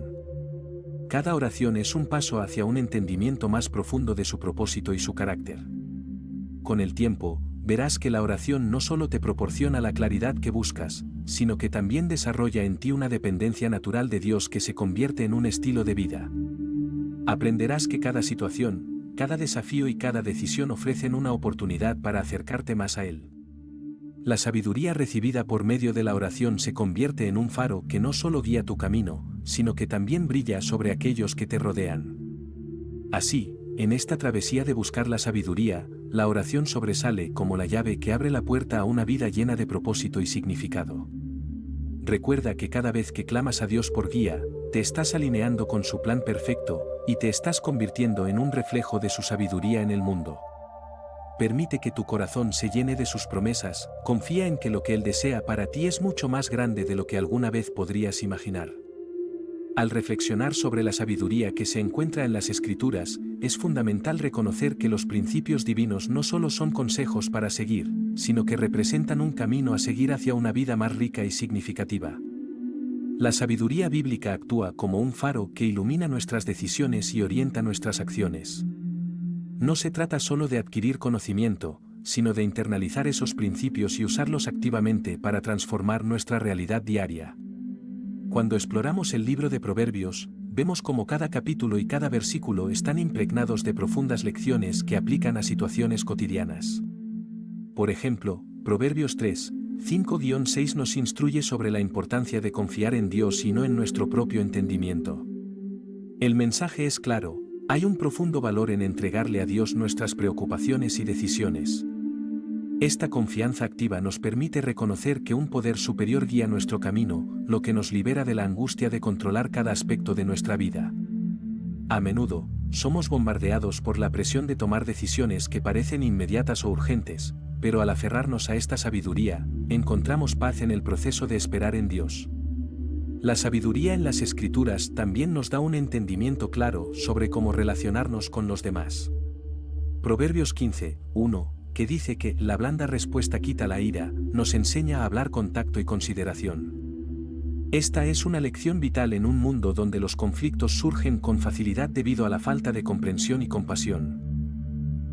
Cada oración es un paso hacia un entendimiento más profundo de su propósito y su carácter. Con el tiempo, verás que la oración no solo te proporciona la claridad que buscas, sino que también desarrolla en ti una dependencia natural de Dios que se convierte en un estilo de vida. Aprenderás que cada situación, cada desafío y cada decisión ofrecen una oportunidad para acercarte más a Él. La sabiduría recibida por medio de la oración se convierte en un faro que no solo guía tu camino, sino que también brilla sobre aquellos que te rodean. Así, en esta travesía de buscar la sabiduría, la oración sobresale como la llave que abre la puerta a una vida llena de propósito y significado. Recuerda que cada vez que clamas a Dios por guía, te estás alineando con su plan perfecto, y te estás convirtiendo en un reflejo de su sabiduría en el mundo. Permite que tu corazón se llene de sus promesas, confía en que lo que Él desea para ti es mucho más grande de lo que alguna vez podrías imaginar. Al reflexionar sobre la sabiduría que se encuentra en las Escrituras, es fundamental reconocer que los principios divinos no solo son consejos para seguir, sino que representan un camino a seguir hacia una vida más rica y significativa. La sabiduría bíblica actúa como un faro que ilumina nuestras decisiones y orienta nuestras acciones. No se trata solo de adquirir conocimiento, sino de internalizar esos principios y usarlos activamente para transformar nuestra realidad diaria. Cuando exploramos el libro de Proverbios, vemos cómo cada capítulo y cada versículo están impregnados de profundas lecciones que aplican a situaciones cotidianas. Por ejemplo, Proverbios 3, 5-6 nos instruye sobre la importancia de confiar en Dios y no en nuestro propio entendimiento. El mensaje es claro: hay un profundo valor en entregarle a Dios nuestras preocupaciones y decisiones. Esta confianza activa nos permite reconocer que un poder superior guía nuestro camino, lo que nos libera de la angustia de controlar cada aspecto de nuestra vida. A menudo, somos bombardeados por la presión de tomar decisiones que parecen inmediatas o urgentes, pero al aferrarnos a esta sabiduría, encontramos paz en el proceso de esperar en Dios. La sabiduría en las Escrituras también nos da un entendimiento claro sobre cómo relacionarnos con los demás. Proverbios 15, 1, que dice que la blanda respuesta quita la ira, nos enseña a hablar con tacto y consideración. Esta es una lección vital en un mundo donde los conflictos surgen con facilidad debido a la falta de comprensión y compasión.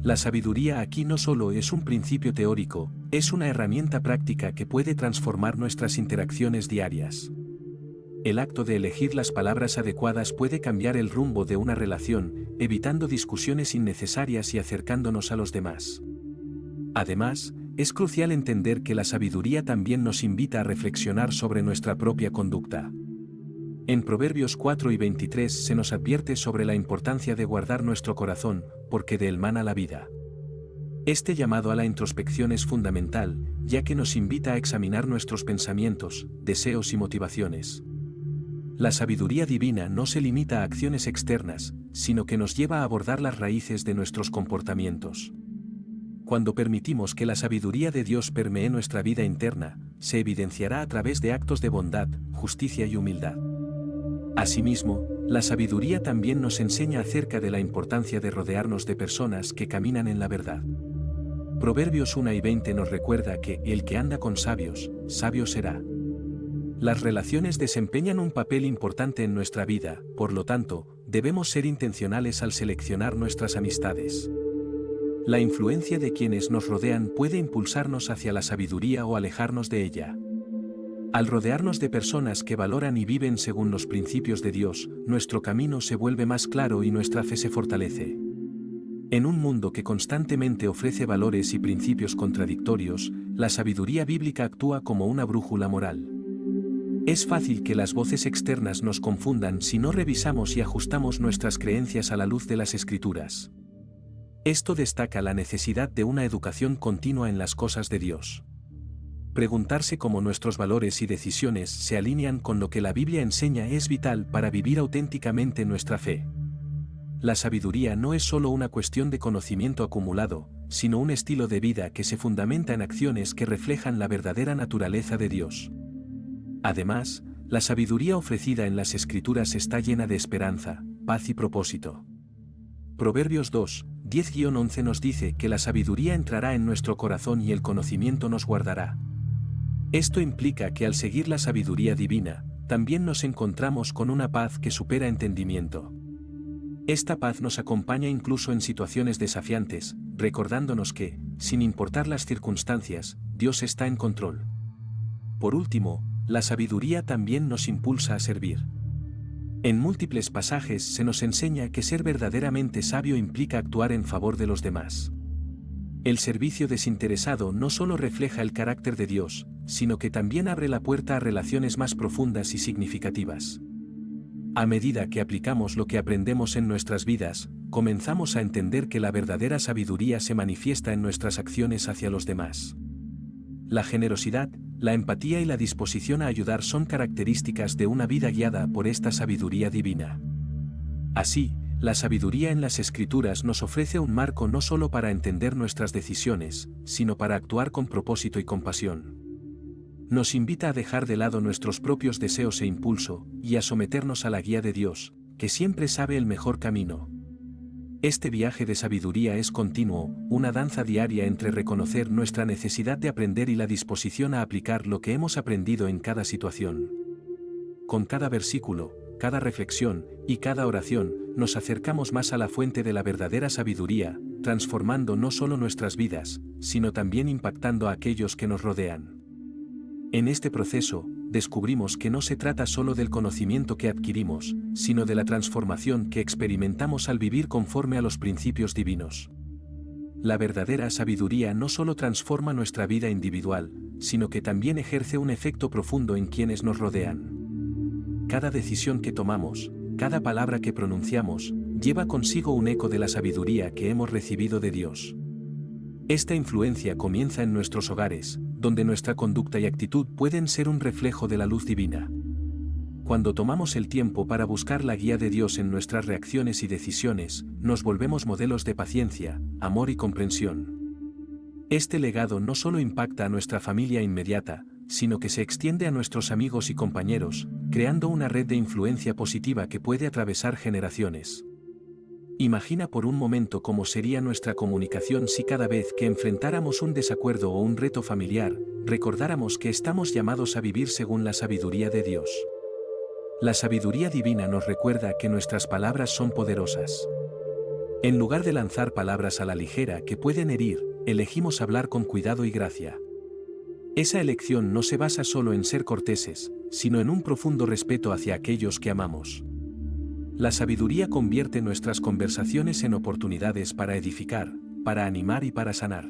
La sabiduría aquí no solo es un principio teórico, es una herramienta práctica que puede transformar nuestras interacciones diarias. El acto de elegir las palabras adecuadas puede cambiar el rumbo de una relación, evitando discusiones innecesarias y acercándonos a los demás. Además, es crucial entender que la sabiduría también nos invita a reflexionar sobre nuestra propia conducta. En Proverbios 4 y 23 se nos advierte sobre la importancia de guardar nuestro corazón, porque de él mana la vida. Este llamado a la introspección es fundamental, ya que nos invita a examinar nuestros pensamientos, deseos y motivaciones. La sabiduría divina no se limita a acciones externas, sino que nos lleva a abordar las raíces de nuestros comportamientos. Cuando permitimos que la sabiduría de Dios permee nuestra vida interna, se evidenciará a través de actos de bondad, justicia y humildad. Asimismo, la sabiduría también nos enseña acerca de la importancia de rodearnos de personas que caminan en la verdad. Proverbios 1 y 20 nos recuerda que el que anda con sabios, sabio será. Las relaciones desempeñan un papel importante en nuestra vida, por lo tanto, debemos ser intencionales al seleccionar nuestras amistades. La influencia de quienes nos rodean puede impulsarnos hacia la sabiduría o alejarnos de ella. Al rodearnos de personas que valoran y viven según los principios de Dios, nuestro camino se vuelve más claro y nuestra fe se fortalece. En un mundo que constantemente ofrece valores y principios contradictorios, la sabiduría bíblica actúa como una brújula moral. Es fácil que las voces externas nos confundan si no revisamos y ajustamos nuestras creencias a la luz de las Escrituras. Esto destaca la necesidad de una educación continua en las cosas de Dios. Preguntarse cómo nuestros valores y decisiones se alinean con lo que la Biblia enseña es vital para vivir auténticamente nuestra fe. La sabiduría no es solo una cuestión de conocimiento acumulado, sino un estilo de vida que se fundamenta en acciones que reflejan la verdadera naturaleza de Dios. Además, la sabiduría ofrecida en las Escrituras está llena de esperanza, paz y propósito. Proverbios 2, 10-11 nos dice que la sabiduría entrará en nuestro corazón y el conocimiento nos guardará. Esto implica que al seguir la sabiduría divina, también nos encontramos con una paz que supera entendimiento. Esta paz nos acompaña incluso en situaciones desafiantes, recordándonos que, sin importar las circunstancias, Dios está en control. Por último, la sabiduría también nos impulsa a servir. En múltiples pasajes se nos enseña que ser verdaderamente sabio implica actuar en favor de los demás. El servicio desinteresado no solo refleja el carácter de Dios, sino que también abre la puerta a relaciones más profundas y significativas. A medida que aplicamos lo que aprendemos en nuestras vidas, comenzamos a entender que la verdadera sabiduría se manifiesta en nuestras acciones hacia los demás. La generosidad, la empatía y la disposición a ayudar son características de una vida guiada por esta sabiduría divina. Así, la sabiduría en las Escrituras nos ofrece un marco no solo para entender nuestras decisiones, sino para actuar con propósito y compasión. Nos invita a dejar de lado nuestros propios deseos e impulso, y a someternos a la guía de Dios, que siempre sabe el mejor camino. Este viaje de sabiduría es continuo, una danza diaria entre reconocer nuestra necesidad de aprender y la disposición a aplicar lo que hemos aprendido en cada situación. Con cada versículo, cada reflexión y cada oración, nos acercamos más a la fuente de la verdadera sabiduría, transformando no solo nuestras vidas, sino también impactando a aquellos que nos rodean. En este proceso, descubrimos que no se trata solo del conocimiento que adquirimos, sino de la transformación que experimentamos al vivir conforme a los principios divinos. La verdadera sabiduría no solo transforma nuestra vida individual, sino que también ejerce un efecto profundo en quienes nos rodean. Cada decisión que tomamos, cada palabra que pronunciamos, lleva consigo un eco de la sabiduría que hemos recibido de Dios. Esta influencia comienza en nuestros hogares, donde nuestra conducta y actitud pueden ser un reflejo de la luz divina. Cuando tomamos el tiempo para buscar la guía de Dios en nuestras reacciones y decisiones, nos volvemos modelos de paciencia, amor y comprensión. Este legado no solo impacta a nuestra familia inmediata, sino que se extiende a nuestros amigos y compañeros, creando una red de influencia positiva que puede atravesar generaciones. Imagina por un momento cómo sería nuestra comunicación si cada vez que enfrentáramos un desacuerdo o un reto familiar, recordáramos que estamos llamados a vivir según la sabiduría de Dios. La sabiduría divina nos recuerda que nuestras palabras son poderosas. En lugar de lanzar palabras a la ligera que pueden herir, elegimos hablar con cuidado y gracia. Esa elección no se basa solo en ser corteses, sino en un profundo respeto hacia aquellos que amamos. La sabiduría convierte nuestras conversaciones en oportunidades para edificar, para animar y para sanar.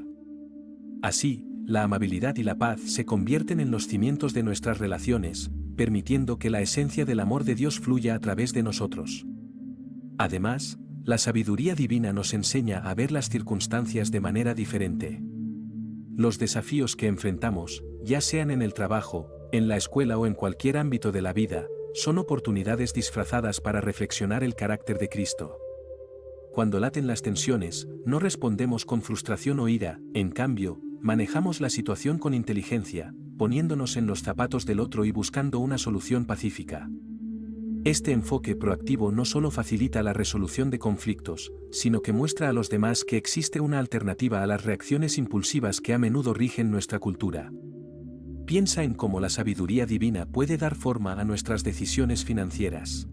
Así, la amabilidad y la paz se convierten en los cimientos de nuestras relaciones, permitiendo que la esencia del amor de Dios fluya a través de nosotros. Además, la sabiduría divina nos enseña a ver las circunstancias de manera diferente. Los desafíos que enfrentamos, ya sean en el trabajo, en la escuela o en cualquier ámbito de la vida, son oportunidades disfrazadas para reflexionar el carácter de Cristo. Cuando laten las tensiones, no respondemos con frustración o ira, en cambio, manejamos la situación con inteligencia, poniéndonos en los zapatos del otro y buscando una solución pacífica. Este enfoque proactivo no solo facilita la resolución de conflictos, sino que muestra a los demás que existe una alternativa a las reacciones impulsivas que a menudo rigen nuestra cultura. Piensa en cómo la sabiduría divina puede dar forma a nuestras decisiones financieras.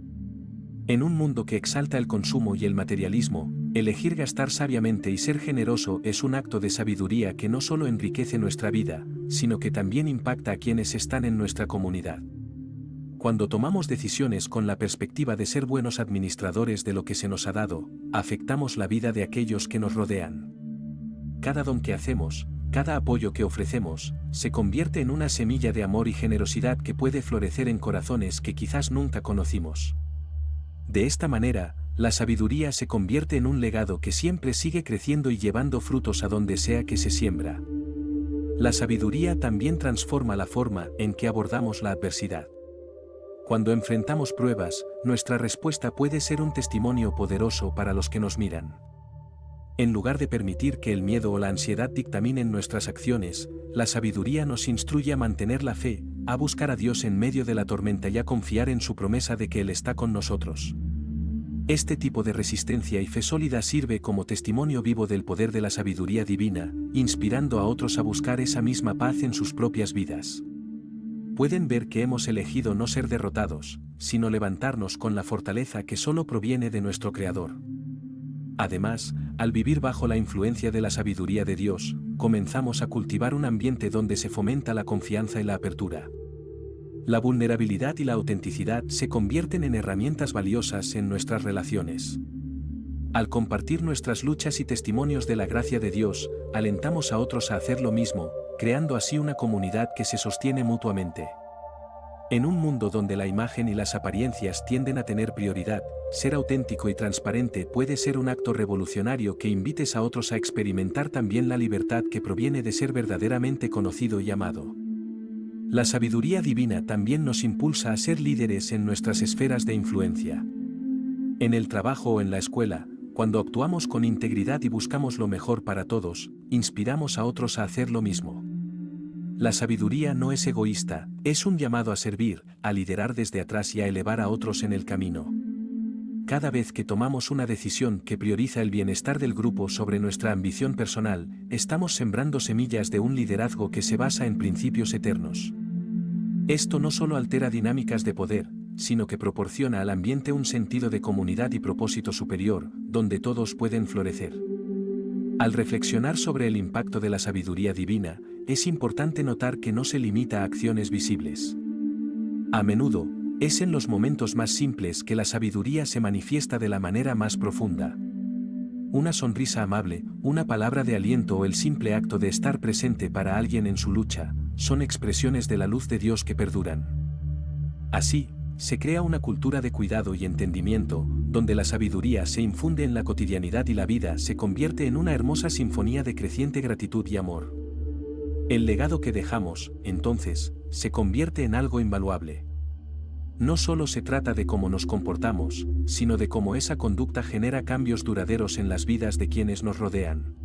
En un mundo que exalta el consumo y el materialismo, elegir gastar sabiamente y ser generoso es un acto de sabiduría que no solo enriquece nuestra vida, sino que también impacta a quienes están en nuestra comunidad. Cuando tomamos decisiones con la perspectiva de ser buenos administradores de lo que se nos ha dado, afectamos la vida de aquellos que nos rodean. Cada don que hacemos, cada apoyo que ofrecemos, se convierte en una semilla de amor y generosidad que puede florecer en corazones que quizás nunca conocimos. De esta manera, la sabiduría se convierte en un legado que siempre sigue creciendo y llevando frutos a donde sea que se siembra. La sabiduría también transforma la forma en que abordamos la adversidad. Cuando enfrentamos pruebas, nuestra respuesta puede ser un testimonio poderoso para los que nos miran. En lugar de permitir que el miedo o la ansiedad dictaminen nuestras acciones, la sabiduría nos instruye a mantener la fe, a buscar a Dios en medio de la tormenta y a confiar en su promesa de que Él está con nosotros. Este tipo de resistencia y fe sólida sirve como testimonio vivo del poder de la sabiduría divina, inspirando a otros a buscar esa misma paz en sus propias vidas. Pueden ver que hemos elegido no ser derrotados, sino levantarnos con la fortaleza que solo proviene de nuestro Creador. Además, al vivir bajo la influencia de la sabiduría de Dios, comenzamos a cultivar un ambiente donde se fomenta la confianza y la apertura. La vulnerabilidad y la autenticidad se convierten en herramientas valiosas en nuestras relaciones. Al compartir nuestras luchas y testimonios de la gracia de Dios, alentamos a otros a hacer lo mismo, creando así una comunidad que se sostiene mutuamente. En un mundo donde la imagen y las apariencias tienden a tener prioridad, ser auténtico y transparente puede ser un acto revolucionario que invites a otros a experimentar también la libertad que proviene de ser verdaderamente conocido y amado. La sabiduría divina también nos impulsa a ser líderes en nuestras esferas de influencia. En el trabajo o en la escuela, cuando actuamos con integridad y buscamos lo mejor para todos, inspiramos a otros a hacer lo mismo. La sabiduría no es egoísta, es un llamado a servir, a liderar desde atrás y a elevar a otros en el camino. Cada vez que tomamos una decisión que prioriza el bienestar del grupo sobre nuestra ambición personal, estamos sembrando semillas de un liderazgo que se basa en principios eternos. Esto no solo altera dinámicas de poder, sino que proporciona al ambiente un sentido de comunidad y propósito superior, donde todos pueden florecer. Al reflexionar sobre el impacto de la sabiduría divina, es importante notar que no se limita a acciones visibles. A menudo, es en los momentos más simples que la sabiduría se manifiesta de la manera más profunda. Una sonrisa amable, una palabra de aliento o el simple acto de estar presente para alguien en su lucha, son expresiones de la luz de Dios que perduran. Así, se crea una cultura de cuidado y entendimiento, donde la sabiduría se infunde en la cotidianidad y la vida se convierte en una hermosa sinfonía de creciente gratitud y amor. El legado que dejamos, entonces, se convierte en algo invaluable. No solo se trata de cómo nos comportamos, sino de cómo esa conducta genera cambios duraderos en las vidas de quienes nos rodean.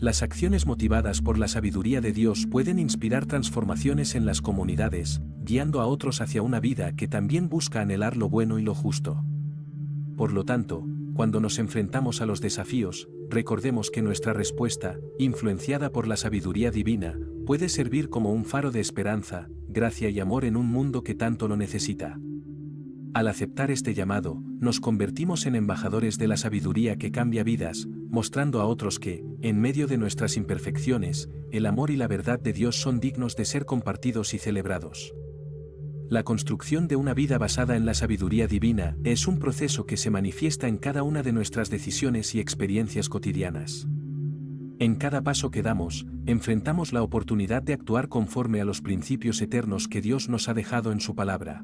Las acciones motivadas por la sabiduría de Dios pueden inspirar transformaciones en las comunidades, guiando a otros hacia una vida que también busca anhelar lo bueno y lo justo. Por lo tanto, cuando nos enfrentamos a los desafíos, recordemos que nuestra respuesta, influenciada por la sabiduría divina, puede servir como un faro de esperanza, gracia y amor en un mundo que tanto lo necesita. Al aceptar este llamado, nos convertimos en embajadores de la sabiduría que cambia vidas, mostrando a otros que, en medio de nuestras imperfecciones, el amor y la verdad de Dios son dignos de ser compartidos y celebrados. La construcción de una vida basada en la sabiduría divina es un proceso que se manifiesta en cada una de nuestras decisiones y experiencias cotidianas. En cada paso que damos, enfrentamos la oportunidad de actuar conforme a los principios eternos que Dios nos ha dejado en su palabra.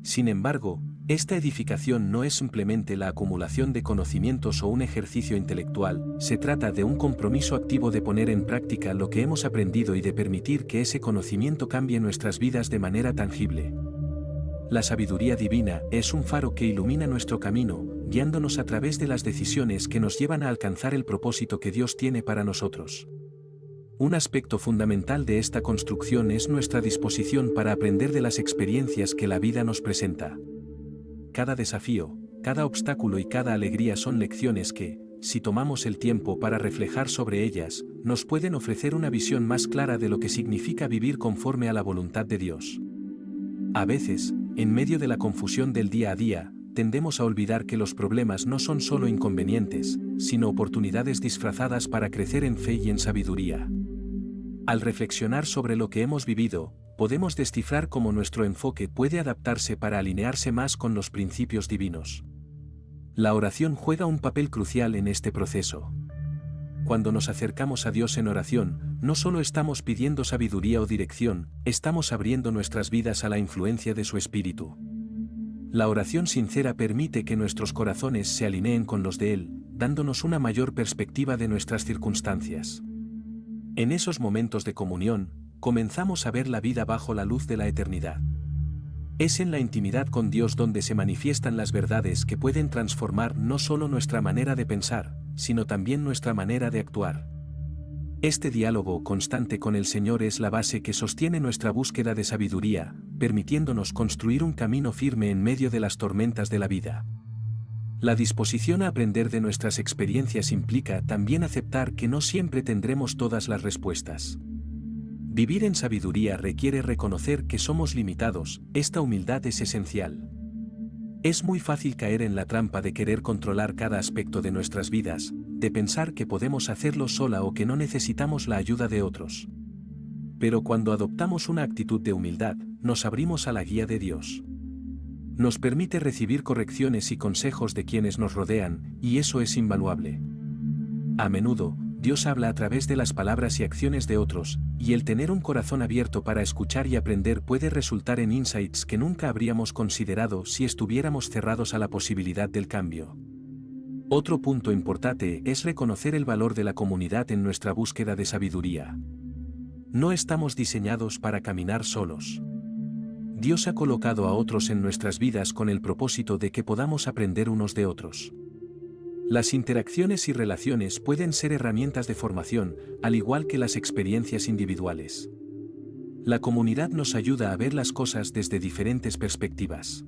Sin embargo, esta edificación no es simplemente la acumulación de conocimientos o un ejercicio intelectual, se trata de un compromiso activo de poner en práctica lo que hemos aprendido y de permitir que ese conocimiento cambie nuestras vidas de manera tangible. La sabiduría divina es un faro que ilumina nuestro camino, guiándonos a través de las decisiones que nos llevan a alcanzar el propósito que Dios tiene para nosotros. Un aspecto fundamental de esta construcción es nuestra disposición para aprender de las experiencias que la vida nos presenta. Cada desafío, cada obstáculo y cada alegría son lecciones que, si tomamos el tiempo para reflejar sobre ellas, nos pueden ofrecer una visión más clara de lo que significa vivir conforme a la voluntad de Dios. A veces, en medio de la confusión del día a día, tendemos a olvidar que los problemas no son solo inconvenientes, sino oportunidades disfrazadas para crecer en fe y en sabiduría. Al reflexionar sobre lo que hemos vivido, podemos descifrar cómo nuestro enfoque puede adaptarse para alinearse más con los principios divinos. La oración juega un papel crucial en este proceso. Cuando nos acercamos a Dios en oración, no solo estamos pidiendo sabiduría o dirección, estamos abriendo nuestras vidas a la influencia de su Espíritu. La oración sincera permite que nuestros corazones se alineen con los de Él, dándonos una mayor perspectiva de nuestras circunstancias. En esos momentos de comunión, comenzamos a ver la vida bajo la luz de la eternidad. Es en la intimidad con Dios donde se manifiestan las verdades que pueden transformar no solo nuestra manera de pensar, sino también nuestra manera de actuar. Este diálogo constante con el Señor es la base que sostiene nuestra búsqueda de sabiduría, permitiéndonos construir un camino firme en medio de las tormentas de la vida. La disposición a aprender de nuestras experiencias implica también aceptar que no siempre tendremos todas las respuestas. Vivir en sabiduría requiere reconocer que somos limitados, esta humildad es esencial. Es muy fácil caer en la trampa de querer controlar cada aspecto de nuestras vidas, de pensar que podemos hacerlo sola o que no necesitamos la ayuda de otros. Pero cuando adoptamos una actitud de humildad, nos abrimos a la guía de Dios. Nos permite recibir correcciones y consejos de quienes nos rodean, y eso es invaluable. A menudo, Dios habla a través de las palabras y acciones de otros, y el tener un corazón abierto para escuchar y aprender puede resultar en insights que nunca habríamos considerado si estuviéramos cerrados a la posibilidad del cambio. Otro punto importante es reconocer el valor de la comunidad en nuestra búsqueda de sabiduría. No estamos diseñados para caminar solos. Dios ha colocado a otros en nuestras vidas con el propósito de que podamos aprender unos de otros. Las interacciones y relaciones pueden ser herramientas de formación, al igual que las experiencias individuales. La comunidad nos ayuda a ver las cosas desde diferentes perspectivas.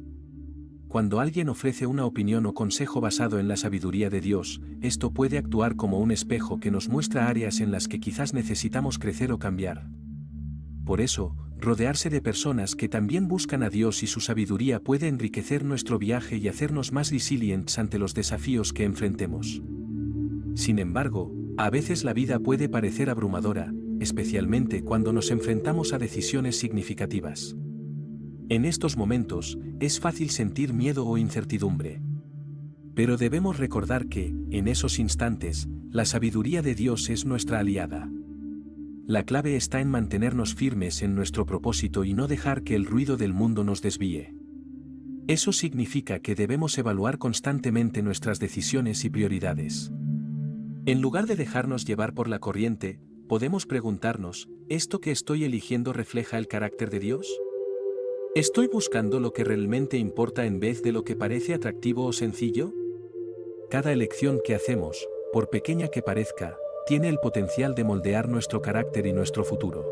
Cuando alguien ofrece una opinión o consejo basado en la sabiduría de Dios, esto puede actuar como un espejo que nos muestra áreas en las que quizás necesitamos crecer o cambiar. Por eso, rodearse de personas que también buscan a Dios y su sabiduría puede enriquecer nuestro viaje y hacernos más resilientes ante los desafíos que enfrentemos. Sin embargo, a veces la vida puede parecer abrumadora, especialmente cuando nos enfrentamos a decisiones significativas. En estos momentos, es fácil sentir miedo o incertidumbre. Pero debemos recordar que, en esos instantes, la sabiduría de Dios es nuestra aliada. La clave está en mantenernos firmes en nuestro propósito y no dejar que el ruido del mundo nos desvíe. Eso significa que debemos evaluar constantemente nuestras decisiones y prioridades. En lugar de dejarnos llevar por la corriente, podemos preguntarnos, ¿esto que estoy eligiendo refleja el carácter de Dios? ¿Estoy buscando lo que realmente importa en vez de lo que parece atractivo o sencillo? Cada elección que hacemos, por pequeña que parezca, tiene el potencial de moldear nuestro carácter y nuestro futuro.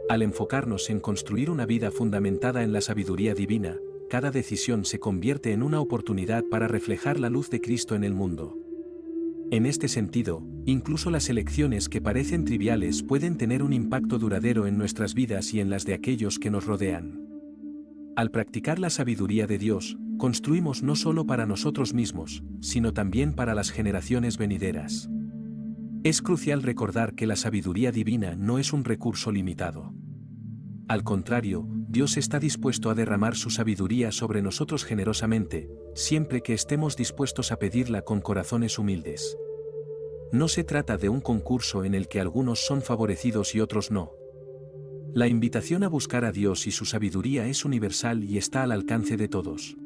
Al enfocarnos en construir una vida fundamentada en la sabiduría divina, cada decisión se convierte en una oportunidad para reflejar la luz de Cristo en el mundo. En este sentido, incluso las elecciones que parecen triviales pueden tener un impacto duradero en nuestras vidas y en las de aquellos que nos rodean. Al practicar la sabiduría de Dios, construimos no solo para nosotros mismos, sino también para las generaciones venideras. Es crucial recordar que la sabiduría divina no es un recurso limitado. Al contrario, Dios está dispuesto a derramar su sabiduría sobre nosotros generosamente, siempre que estemos dispuestos a pedirla con corazones humildes. No se trata de un concurso en el que algunos son favorecidos y otros no. La invitación a buscar a Dios y su sabiduría es universal y está al alcance de todos.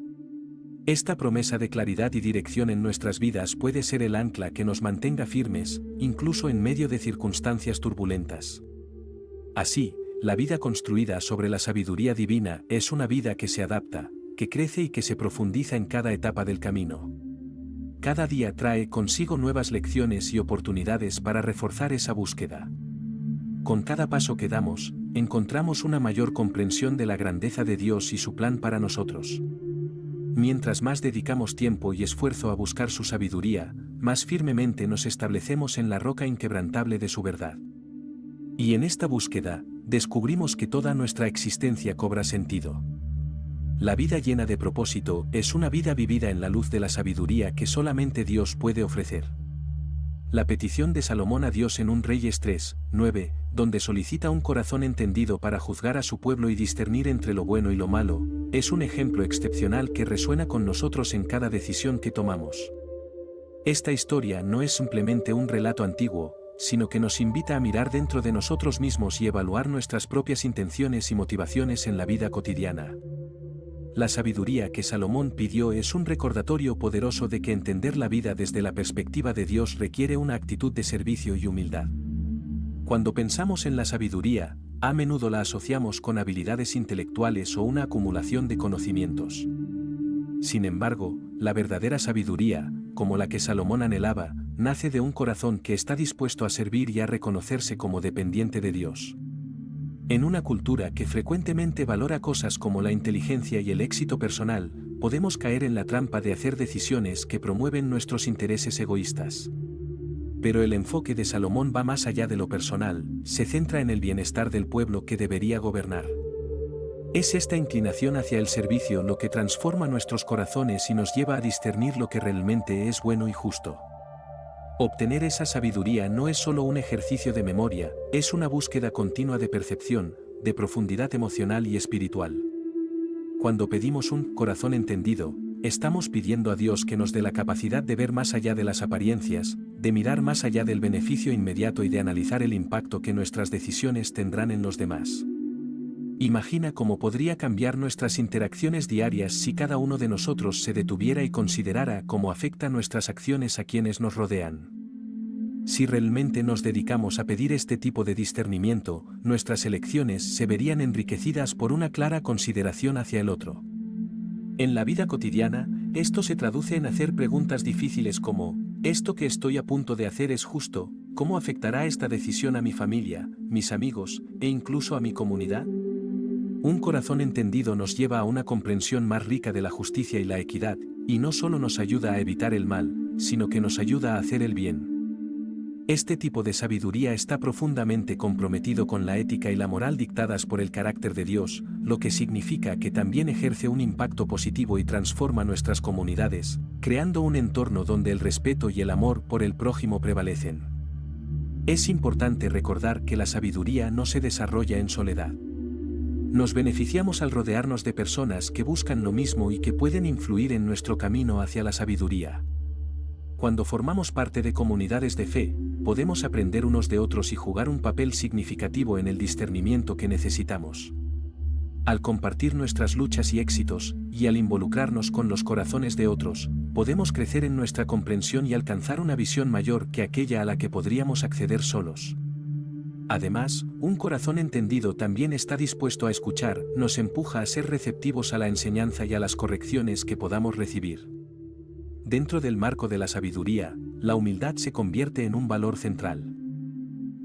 Esta promesa de claridad y dirección en nuestras vidas puede ser el ancla que nos mantenga firmes, incluso en medio de circunstancias turbulentas. Así, la vida construida sobre la sabiduría divina es una vida que se adapta, que crece y que se profundiza en cada etapa del camino. Cada día trae consigo nuevas lecciones y oportunidades para reforzar esa búsqueda. Con cada paso que damos, encontramos una mayor comprensión de la grandeza de Dios y su plan para nosotros. Mientras más dedicamos tiempo y esfuerzo a buscar su sabiduría, más firmemente nos establecemos en la roca inquebrantable de su verdad. Y en esta búsqueda, descubrimos que toda nuestra existencia cobra sentido. La vida llena de propósito es una vida vivida en la luz de la sabiduría que solamente Dios puede ofrecer. La petición de Salomón a Dios en 1 Reyes 3:9, donde solicita un corazón entendido para juzgar a su pueblo y discernir entre lo bueno y lo malo, es un ejemplo excepcional que resuena con nosotros en cada decisión que tomamos. Esta historia no es simplemente un relato antiguo, sino que nos invita a mirar dentro de nosotros mismos y evaluar nuestras propias intenciones y motivaciones en la vida cotidiana. La sabiduría que Salomón pidió es un recordatorio poderoso de que entender la vida desde la perspectiva de Dios requiere una actitud de servicio y humildad. Cuando pensamos en la sabiduría, a menudo la asociamos con habilidades intelectuales o una acumulación de conocimientos. Sin embargo, la verdadera sabiduría, como la que Salomón anhelaba, nace de un corazón que está dispuesto a servir y a reconocerse como dependiente de Dios. En una cultura que frecuentemente valora cosas como la inteligencia y el éxito personal, podemos caer en la trampa de hacer decisiones que promueven nuestros intereses egoístas. Pero el enfoque de Salomón va más allá de lo personal, se centra en el bienestar del pueblo que debería gobernar. Es esta inclinación hacia el servicio lo que transforma nuestros corazones y nos lleva a discernir lo que realmente es bueno y justo. Obtener esa sabiduría no es solo un ejercicio de memoria, es una búsqueda continua de percepción, de profundidad emocional y espiritual. Cuando pedimos un corazón entendido, estamos pidiendo a Dios que nos dé la capacidad de ver más allá de las apariencias, de mirar más allá del beneficio inmediato y de analizar el impacto que nuestras decisiones tendrán en los demás. Imagina cómo podría cambiar nuestras interacciones diarias si cada uno de nosotros se detuviera y considerara cómo afectan nuestras acciones a quienes nos rodean. Si realmente nos dedicamos a pedir este tipo de discernimiento, nuestras elecciones se verían enriquecidas por una clara consideración hacia el otro. En la vida cotidiana, esto se traduce en hacer preguntas difíciles como, ¿esto que estoy a punto de hacer es justo? ¿Cómo afectará esta decisión a mi familia, mis amigos, e incluso a mi comunidad? Un corazón entendido nos lleva a una comprensión más rica de la justicia y la equidad, y no solo nos ayuda a evitar el mal, sino que nos ayuda a hacer el bien. Este tipo de sabiduría está profundamente comprometido con la ética y la moral dictadas por el carácter de Dios, lo que significa que también ejerce un impacto positivo y transforma nuestras comunidades, creando un entorno donde el respeto y el amor por el prójimo prevalecen. Es importante recordar que la sabiduría no se desarrolla en soledad. Nos beneficiamos al rodearnos de personas que buscan lo mismo y que pueden influir en nuestro camino hacia la sabiduría. Cuando formamos parte de comunidades de fe, podemos aprender unos de otros y jugar un papel significativo en el discernimiento que necesitamos. Al compartir nuestras luchas y éxitos, y al involucrarnos con los corazones de otros, podemos crecer en nuestra comprensión y alcanzar una visión mayor que aquella a la que podríamos acceder solos. Además, un corazón entendido también está dispuesto a escuchar, nos empuja a ser receptivos a la enseñanza y a las correcciones que podamos recibir. Dentro del marco de la sabiduría, la humildad se convierte en un valor central.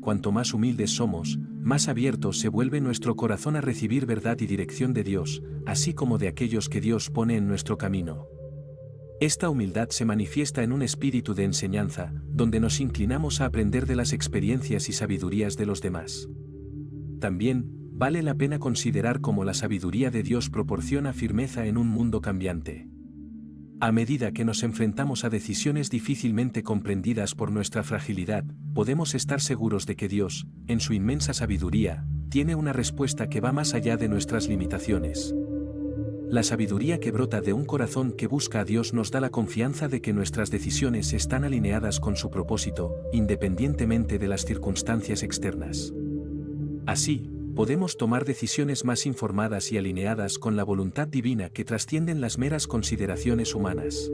Cuanto más humildes somos, más abierto se vuelve nuestro corazón a recibir verdad y dirección de Dios, así como de aquellos que Dios pone en nuestro camino. Esta humildad se manifiesta en un espíritu de enseñanza, donde nos inclinamos a aprender de las experiencias y sabidurías de los demás. También, vale la pena considerar cómo la sabiduría de Dios proporciona firmeza en un mundo cambiante. A medida que nos enfrentamos a decisiones difícilmente comprendidas por nuestra fragilidad, podemos estar seguros de que Dios, en su inmensa sabiduría, tiene una respuesta que va más allá de nuestras limitaciones. La sabiduría que brota de un corazón que busca a Dios nos da la confianza de que nuestras decisiones están alineadas con su propósito, independientemente de las circunstancias externas. Así, podemos tomar decisiones más informadas y alineadas con la voluntad divina que trascienden las meras consideraciones humanas.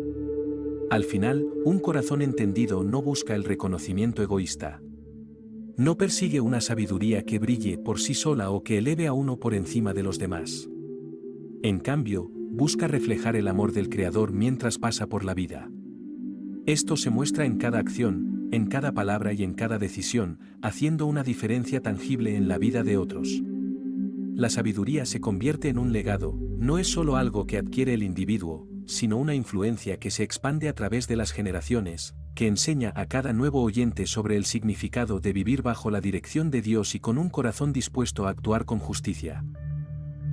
Al final, un corazón entendido no busca el reconocimiento egoísta. No persigue una sabiduría que brille por sí sola o que eleve a uno por encima de los demás. En cambio, busca reflejar el amor del Creador mientras pasa por la vida. Esto se muestra en cada acción, en cada palabra y en cada decisión, haciendo una diferencia tangible en la vida de otros. La sabiduría se convierte en un legado, no es solo algo que adquiere el individuo, sino una influencia que se expande a través de las generaciones, que enseña a cada nuevo oyente sobre el significado de vivir bajo la dirección de Dios y con un corazón dispuesto a actuar con justicia.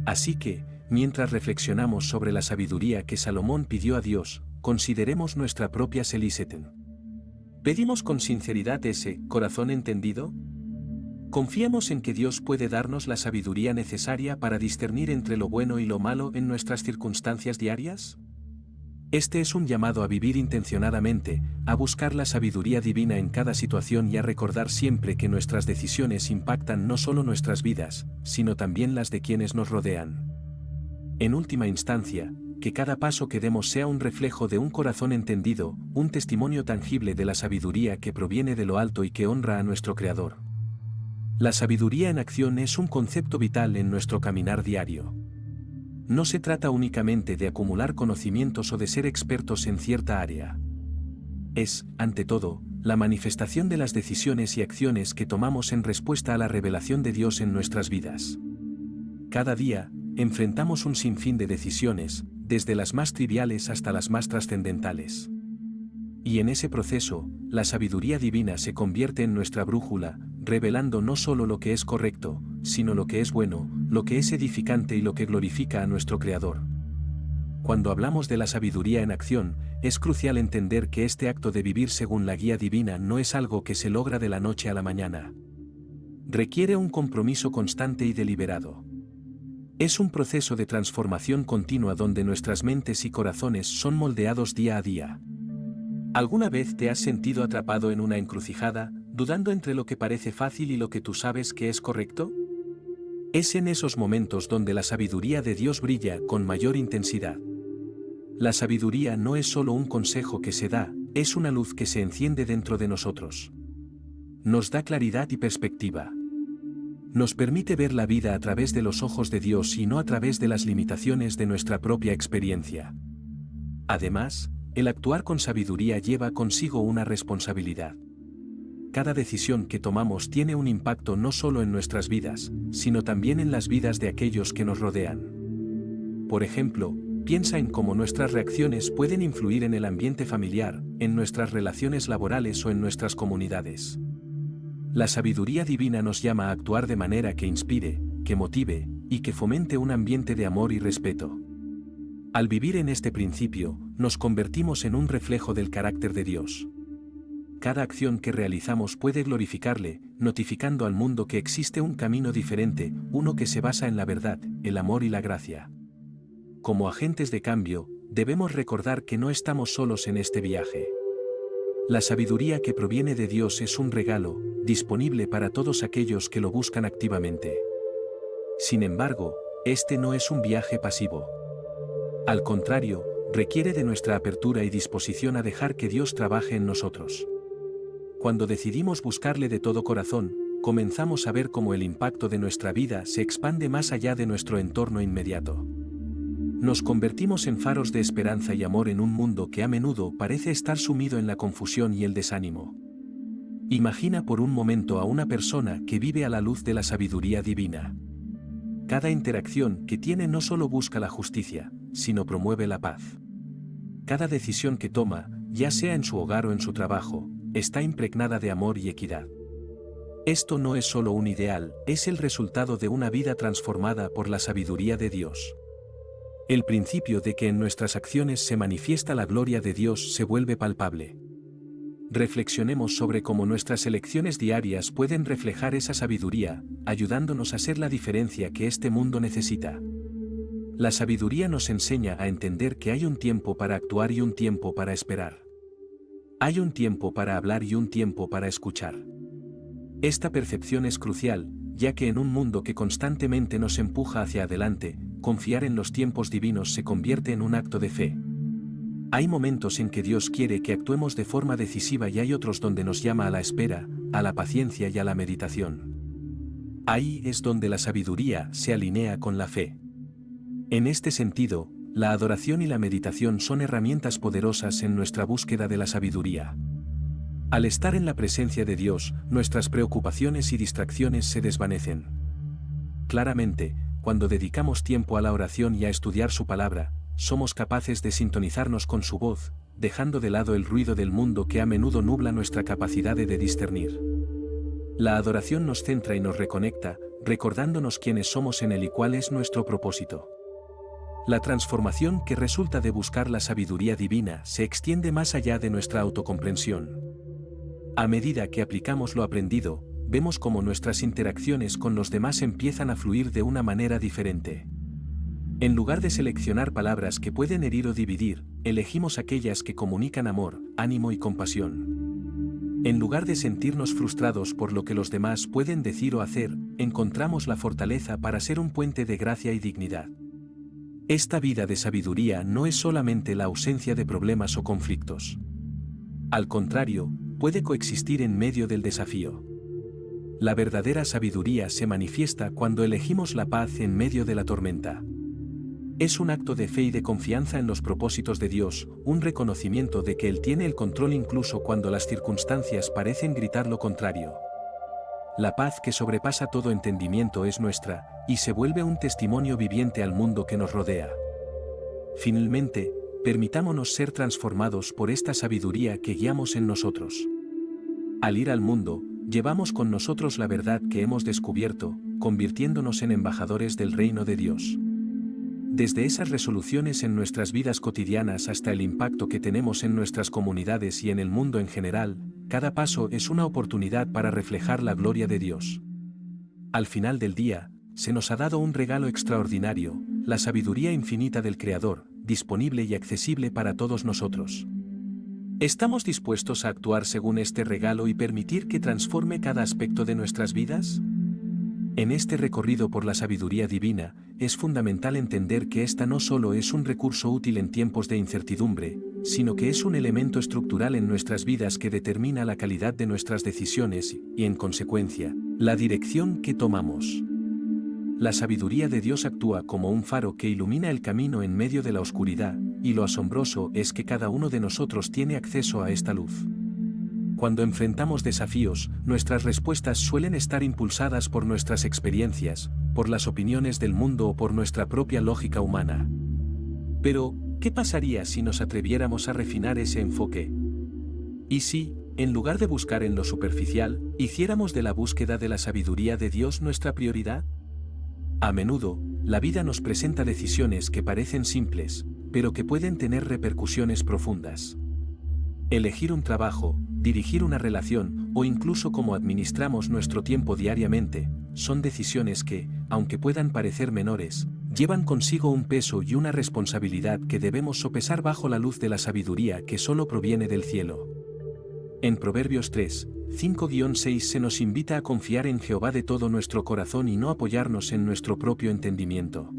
Así que, mientras reflexionamos sobre la sabiduría que Salomón pidió a Dios, consideremos nuestra propia Seliseten. ¿Pedimos con sinceridad ese corazón entendido? ¿Confiamos en que Dios puede darnos la sabiduría necesaria para discernir entre lo bueno y lo malo en nuestras circunstancias diarias? Este es un llamado a vivir intencionadamente, a buscar la sabiduría divina en cada situación y a recordar siempre que nuestras decisiones impactan no solo nuestras vidas, sino también las de quienes nos rodean. En última instancia, que cada paso que demos sea un reflejo de un corazón entendido, un testimonio tangible de la sabiduría que proviene de lo alto y que honra a nuestro Creador. La sabiduría en acción es un concepto vital en nuestro caminar diario. No se trata únicamente de acumular conocimientos o de ser expertos en cierta área. Es, ante todo, la manifestación de las decisiones y acciones que tomamos en respuesta a la revelación de Dios en nuestras vidas. Cada día, enfrentamos un sinfín de decisiones, desde las más triviales hasta las más trascendentales. Y en ese proceso, la sabiduría divina se convierte en nuestra brújula, revelando no solo lo que es correcto, sino lo que es bueno, lo que es edificante y lo que glorifica a nuestro Creador. Cuando hablamos de la sabiduría en acción, es crucial entender que este acto de vivir según la guía divina no es algo que se logra de la noche a la mañana. Requiere un compromiso constante y deliberado. Es un proceso de transformación continua donde nuestras mentes y corazones son moldeados día a día. ¿Alguna vez te has sentido atrapado en una encrucijada, dudando entre lo que parece fácil y lo que tú sabes que es correcto? Es en esos momentos donde la sabiduría de Dios brilla con mayor intensidad. La sabiduría no es solo un consejo que se da, es una luz que se enciende dentro de nosotros. Nos da claridad y perspectiva. Nos permite ver la vida a través de los ojos de Dios y no a través de las limitaciones de nuestra propia experiencia. Además, el actuar con sabiduría lleva consigo una responsabilidad. Cada decisión que tomamos tiene un impacto no solo en nuestras vidas, sino también en las vidas de aquellos que nos rodean. Por ejemplo, piensa en cómo nuestras reacciones pueden influir en el ambiente familiar, en nuestras relaciones laborales o en nuestras comunidades. La sabiduría divina nos llama a actuar de manera que inspire, que motive, y que fomente un ambiente de amor y respeto. Al vivir en este principio, nos convertimos en un reflejo del carácter de Dios. Cada acción que realizamos puede glorificarle, notificando al mundo que existe un camino diferente, uno que se basa en la verdad, el amor y la gracia. Como agentes de cambio, debemos recordar que no estamos solos en este viaje. La sabiduría que proviene de Dios es un regalo, disponible para todos aquellos que lo buscan activamente. Sin embargo, este no es un viaje pasivo. Al contrario, requiere de nuestra apertura y disposición a dejar que Dios trabaje en nosotros. Cuando decidimos buscarle de todo corazón, comenzamos a ver cómo el impacto de nuestra vida se expande más allá de nuestro entorno inmediato. Nos convertimos en faros de esperanza y amor en un mundo que a menudo parece estar sumido en la confusión y el desánimo. Imagina por un momento a una persona que vive a la luz de la sabiduría divina. Cada interacción que tiene no solo busca la justicia, sino promueve la paz. Cada decisión que toma, ya sea en su hogar o en su trabajo, está impregnada de amor y equidad. Esto no es solo un ideal, es el resultado de una vida transformada por la sabiduría de Dios. El principio de que en nuestras acciones se manifiesta la gloria de Dios se vuelve palpable. Reflexionemos sobre cómo nuestras elecciones diarias pueden reflejar esa sabiduría, ayudándonos a ser la diferencia que este mundo necesita. La sabiduría nos enseña a entender que hay un tiempo para actuar y un tiempo para esperar. Hay un tiempo para hablar y un tiempo para escuchar. Esta percepción es crucial, ya que en un mundo que constantemente nos empuja hacia adelante, confiar en los tiempos divinos se convierte en un acto de fe. Hay momentos en que Dios quiere que actuemos de forma decisiva y hay otros donde nos llama a la espera, a la paciencia y a la meditación. Ahí es donde la sabiduría se alinea con la fe. En este sentido, la adoración y la meditación son herramientas poderosas en nuestra búsqueda de la sabiduría. Al estar en la presencia de Dios, nuestras preocupaciones y distracciones se desvanecen. Claramente, cuando dedicamos tiempo a la oración y a estudiar su palabra, somos capaces de sintonizarnos con su voz, dejando de lado el ruido del mundo que a menudo nubla nuestra capacidad de discernir. La adoración nos centra y nos reconecta, recordándonos quiénes somos en Él y cuál es nuestro propósito. La transformación que resulta de buscar la sabiduría divina se extiende más allá de nuestra autocomprensión. A medida que aplicamos lo aprendido, vemos cómo nuestras interacciones con los demás empiezan a fluir de una manera diferente. En lugar de seleccionar palabras que pueden herir o dividir, elegimos aquellas que comunican amor, ánimo y compasión. En lugar de sentirnos frustrados por lo que los demás pueden decir o hacer, encontramos la fortaleza para ser un puente de gracia y dignidad. Esta vida de sabiduría no es solamente la ausencia de problemas o conflictos. Al contrario, puede coexistir en medio del desafío. La verdadera sabiduría se manifiesta cuando elegimos la paz en medio de la tormenta. Es un acto de fe y de confianza en los propósitos de Dios, un reconocimiento de que Él tiene el control incluso cuando las circunstancias parecen gritar lo contrario. La paz que sobrepasa todo entendimiento es nuestra, y se vuelve un testimonio viviente al mundo que nos rodea. Finalmente, permitámonos ser transformados por esta sabiduría que guiamos en nosotros. Al ir al mundo, llevamos con nosotros la verdad que hemos descubierto, convirtiéndonos en embajadores del reino de Dios. Desde esas resoluciones en nuestras vidas cotidianas hasta el impacto que tenemos en nuestras comunidades y en el mundo en general, cada paso es una oportunidad para reflejar la gloria de Dios. Al final del día, se nos ha dado un regalo extraordinario, la sabiduría infinita del Creador, disponible y accesible para todos nosotros. ¿Estamos dispuestos a actuar según este regalo y permitir que transforme cada aspecto de nuestras vidas? En este recorrido por la sabiduría divina, es fundamental entender que esta no solo es un recurso útil en tiempos de incertidumbre, sino que es un elemento estructural en nuestras vidas que determina la calidad de nuestras decisiones y, en consecuencia, la dirección que tomamos. La sabiduría de Dios actúa como un faro que ilumina el camino en medio de la oscuridad, y lo asombroso es que cada uno de nosotros tiene acceso a esta luz. Cuando enfrentamos desafíos, nuestras respuestas suelen estar impulsadas por nuestras experiencias, por las opiniones del mundo o por nuestra propia lógica humana. Pero, ¿qué pasaría si nos atreviéramos a refinar ese enfoque? ¿Y si, en lugar de buscar en lo superficial, hiciéramos de la búsqueda de la sabiduría de Dios nuestra prioridad? A menudo, la vida nos presenta decisiones que parecen simples, pero que pueden tener repercusiones profundas. Elegir un trabajo, dirigir una relación, o incluso cómo administramos nuestro tiempo diariamente, son decisiones que, aunque puedan parecer menores, llevan consigo un peso y una responsabilidad que debemos sopesar bajo la luz de la sabiduría que solo proviene del cielo. En Proverbios 3, 5-6 se nos invita a confiar en Jehová de todo nuestro corazón y no apoyarnos en nuestro propio entendimiento.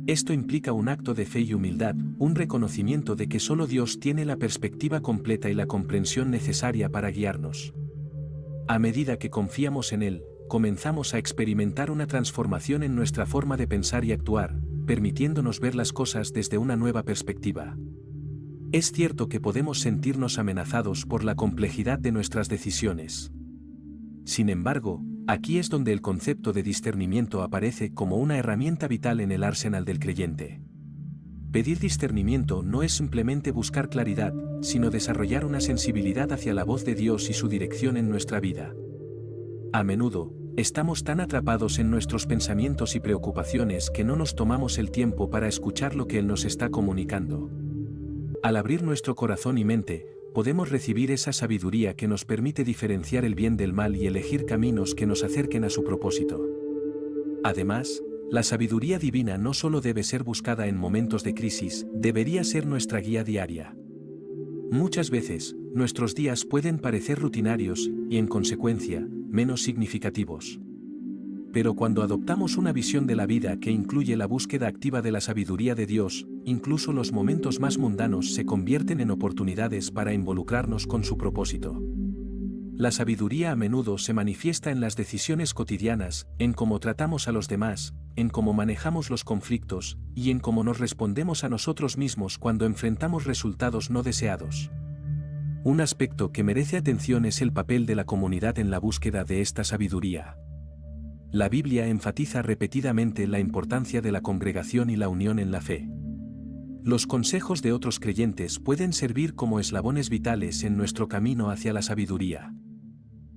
Esto implica un acto de fe y humildad, un reconocimiento de que solo Dios tiene la perspectiva completa y la comprensión necesaria para guiarnos. A medida que confiamos en Él, comenzamos a experimentar una transformación en nuestra forma de pensar y actuar, permitiéndonos ver las cosas desde una nueva perspectiva. Es cierto que podemos sentirnos amenazados por la complejidad de nuestras decisiones. Sin embargo, aquí es donde el concepto de discernimiento aparece como una herramienta vital en el arsenal del creyente. Pedir discernimiento no es simplemente buscar claridad, sino desarrollar una sensibilidad hacia la voz de Dios y su dirección en nuestra vida. A menudo, estamos tan atrapados en nuestros pensamientos y preocupaciones que no nos tomamos el tiempo para escuchar lo que Él nos está comunicando. Al abrir nuestro corazón y mente, podemos recibir esa sabiduría que nos permite diferenciar el bien del mal y elegir caminos que nos acerquen a su propósito. Además, la sabiduría divina no solo debe ser buscada en momentos de crisis, debería ser nuestra guía diaria. Muchas veces, nuestros días pueden parecer rutinarios y, en consecuencia, menos significativos. Pero cuando adoptamos una visión de la vida que incluye la búsqueda activa de la sabiduría de Dios, incluso los momentos más mundanos se convierten en oportunidades para involucrarnos con su propósito. La sabiduría a menudo se manifiesta en las decisiones cotidianas, en cómo tratamos a los demás, en cómo manejamos los conflictos, y en cómo nos respondemos a nosotros mismos cuando enfrentamos resultados no deseados. Un aspecto que merece atención es el papel de la comunidad en la búsqueda de esta sabiduría. La Biblia enfatiza repetidamente la importancia de la congregación y la unión en la fe. Los consejos de otros creyentes pueden servir como eslabones vitales en nuestro camino hacia la sabiduría.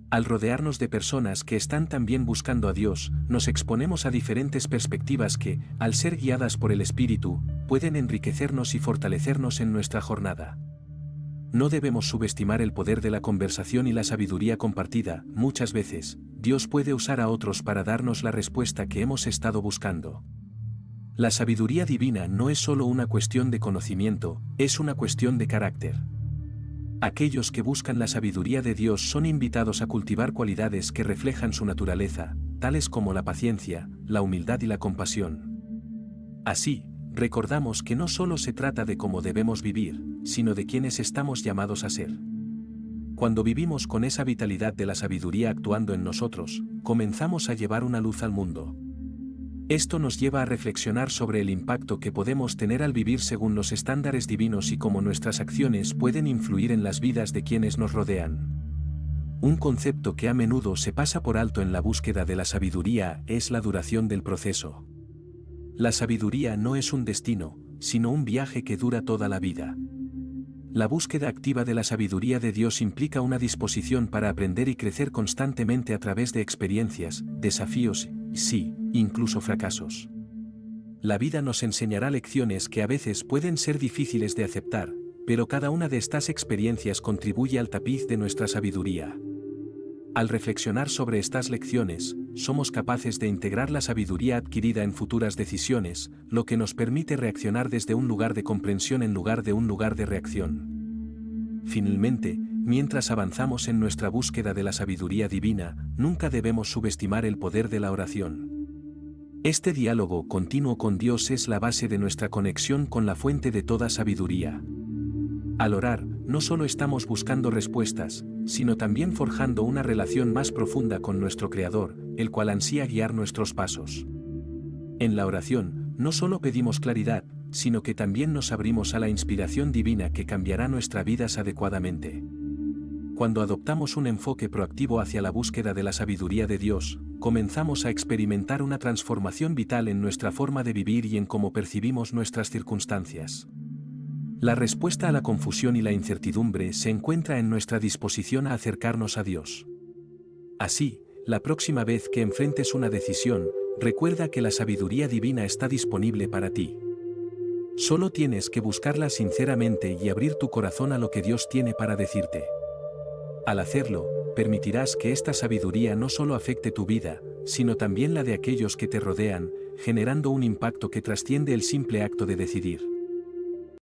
Al rodearnos de personas que están también buscando a Dios, nos exponemos a diferentes perspectivas que, al ser guiadas por el Espíritu, pueden enriquecernos y fortalecernos en nuestra jornada. No debemos subestimar el poder de la conversación y la sabiduría compartida. Muchas veces, Dios puede usar a otros para darnos la respuesta que hemos estado buscando. La sabiduría divina no es solo una cuestión de conocimiento, es una cuestión de carácter. Aquellos que buscan la sabiduría de Dios son invitados a cultivar cualidades que reflejan su naturaleza, tales como la paciencia, la humildad y la compasión. Así, recordamos que no solo se trata de cómo debemos vivir, sino de quienes estamos llamados a ser. Cuando vivimos con esa vitalidad de la sabiduría actuando en nosotros, comenzamos a llevar una luz al mundo. Esto nos lleva a reflexionar sobre el impacto que podemos tener al vivir según los estándares divinos y cómo nuestras acciones pueden influir en las vidas de quienes nos rodean. Un concepto que a menudo se pasa por alto en la búsqueda de la sabiduría es la duración del proceso. La sabiduría no es un destino, sino un viaje que dura toda la vida. La búsqueda activa de la sabiduría de Dios implica una disposición para aprender y crecer constantemente a través de experiencias, desafíos sí, incluso fracasos. La vida nos enseñará lecciones que a veces pueden ser difíciles de aceptar, pero cada una de estas experiencias contribuye al tapiz de nuestra sabiduría. Al reflexionar sobre estas lecciones, somos capaces de integrar la sabiduría adquirida en futuras decisiones, lo que nos permite reaccionar desde un lugar de comprensión en lugar de un lugar de reacción. Finalmente, mientras avanzamos en nuestra búsqueda de la sabiduría divina, nunca debemos subestimar el poder de la oración. Este diálogo continuo con Dios es la base de nuestra conexión con la fuente de toda sabiduría. Al orar, no solo estamos buscando respuestas, sino también forjando una relación más profunda con nuestro Creador, el cual ansía guiar nuestros pasos. En la oración, no solo pedimos claridad, sino que también nos abrimos a la inspiración divina que cambiará nuestras vidas adecuadamente. Cuando adoptamos un enfoque proactivo hacia la búsqueda de la sabiduría de Dios, comenzamos a experimentar una transformación vital en nuestra forma de vivir y en cómo percibimos nuestras circunstancias. La respuesta a la confusión y la incertidumbre se encuentra en nuestra disposición a acercarnos a Dios. Así, la próxima vez que enfrentes una decisión, recuerda que la sabiduría divina está disponible para ti. Solo tienes que buscarla sinceramente y abrir tu corazón a lo que Dios tiene para decirte. Al hacerlo, permitirás que esta sabiduría no solo afecte tu vida, sino también la de aquellos que te rodean, generando un impacto que trasciende el simple acto de decidir.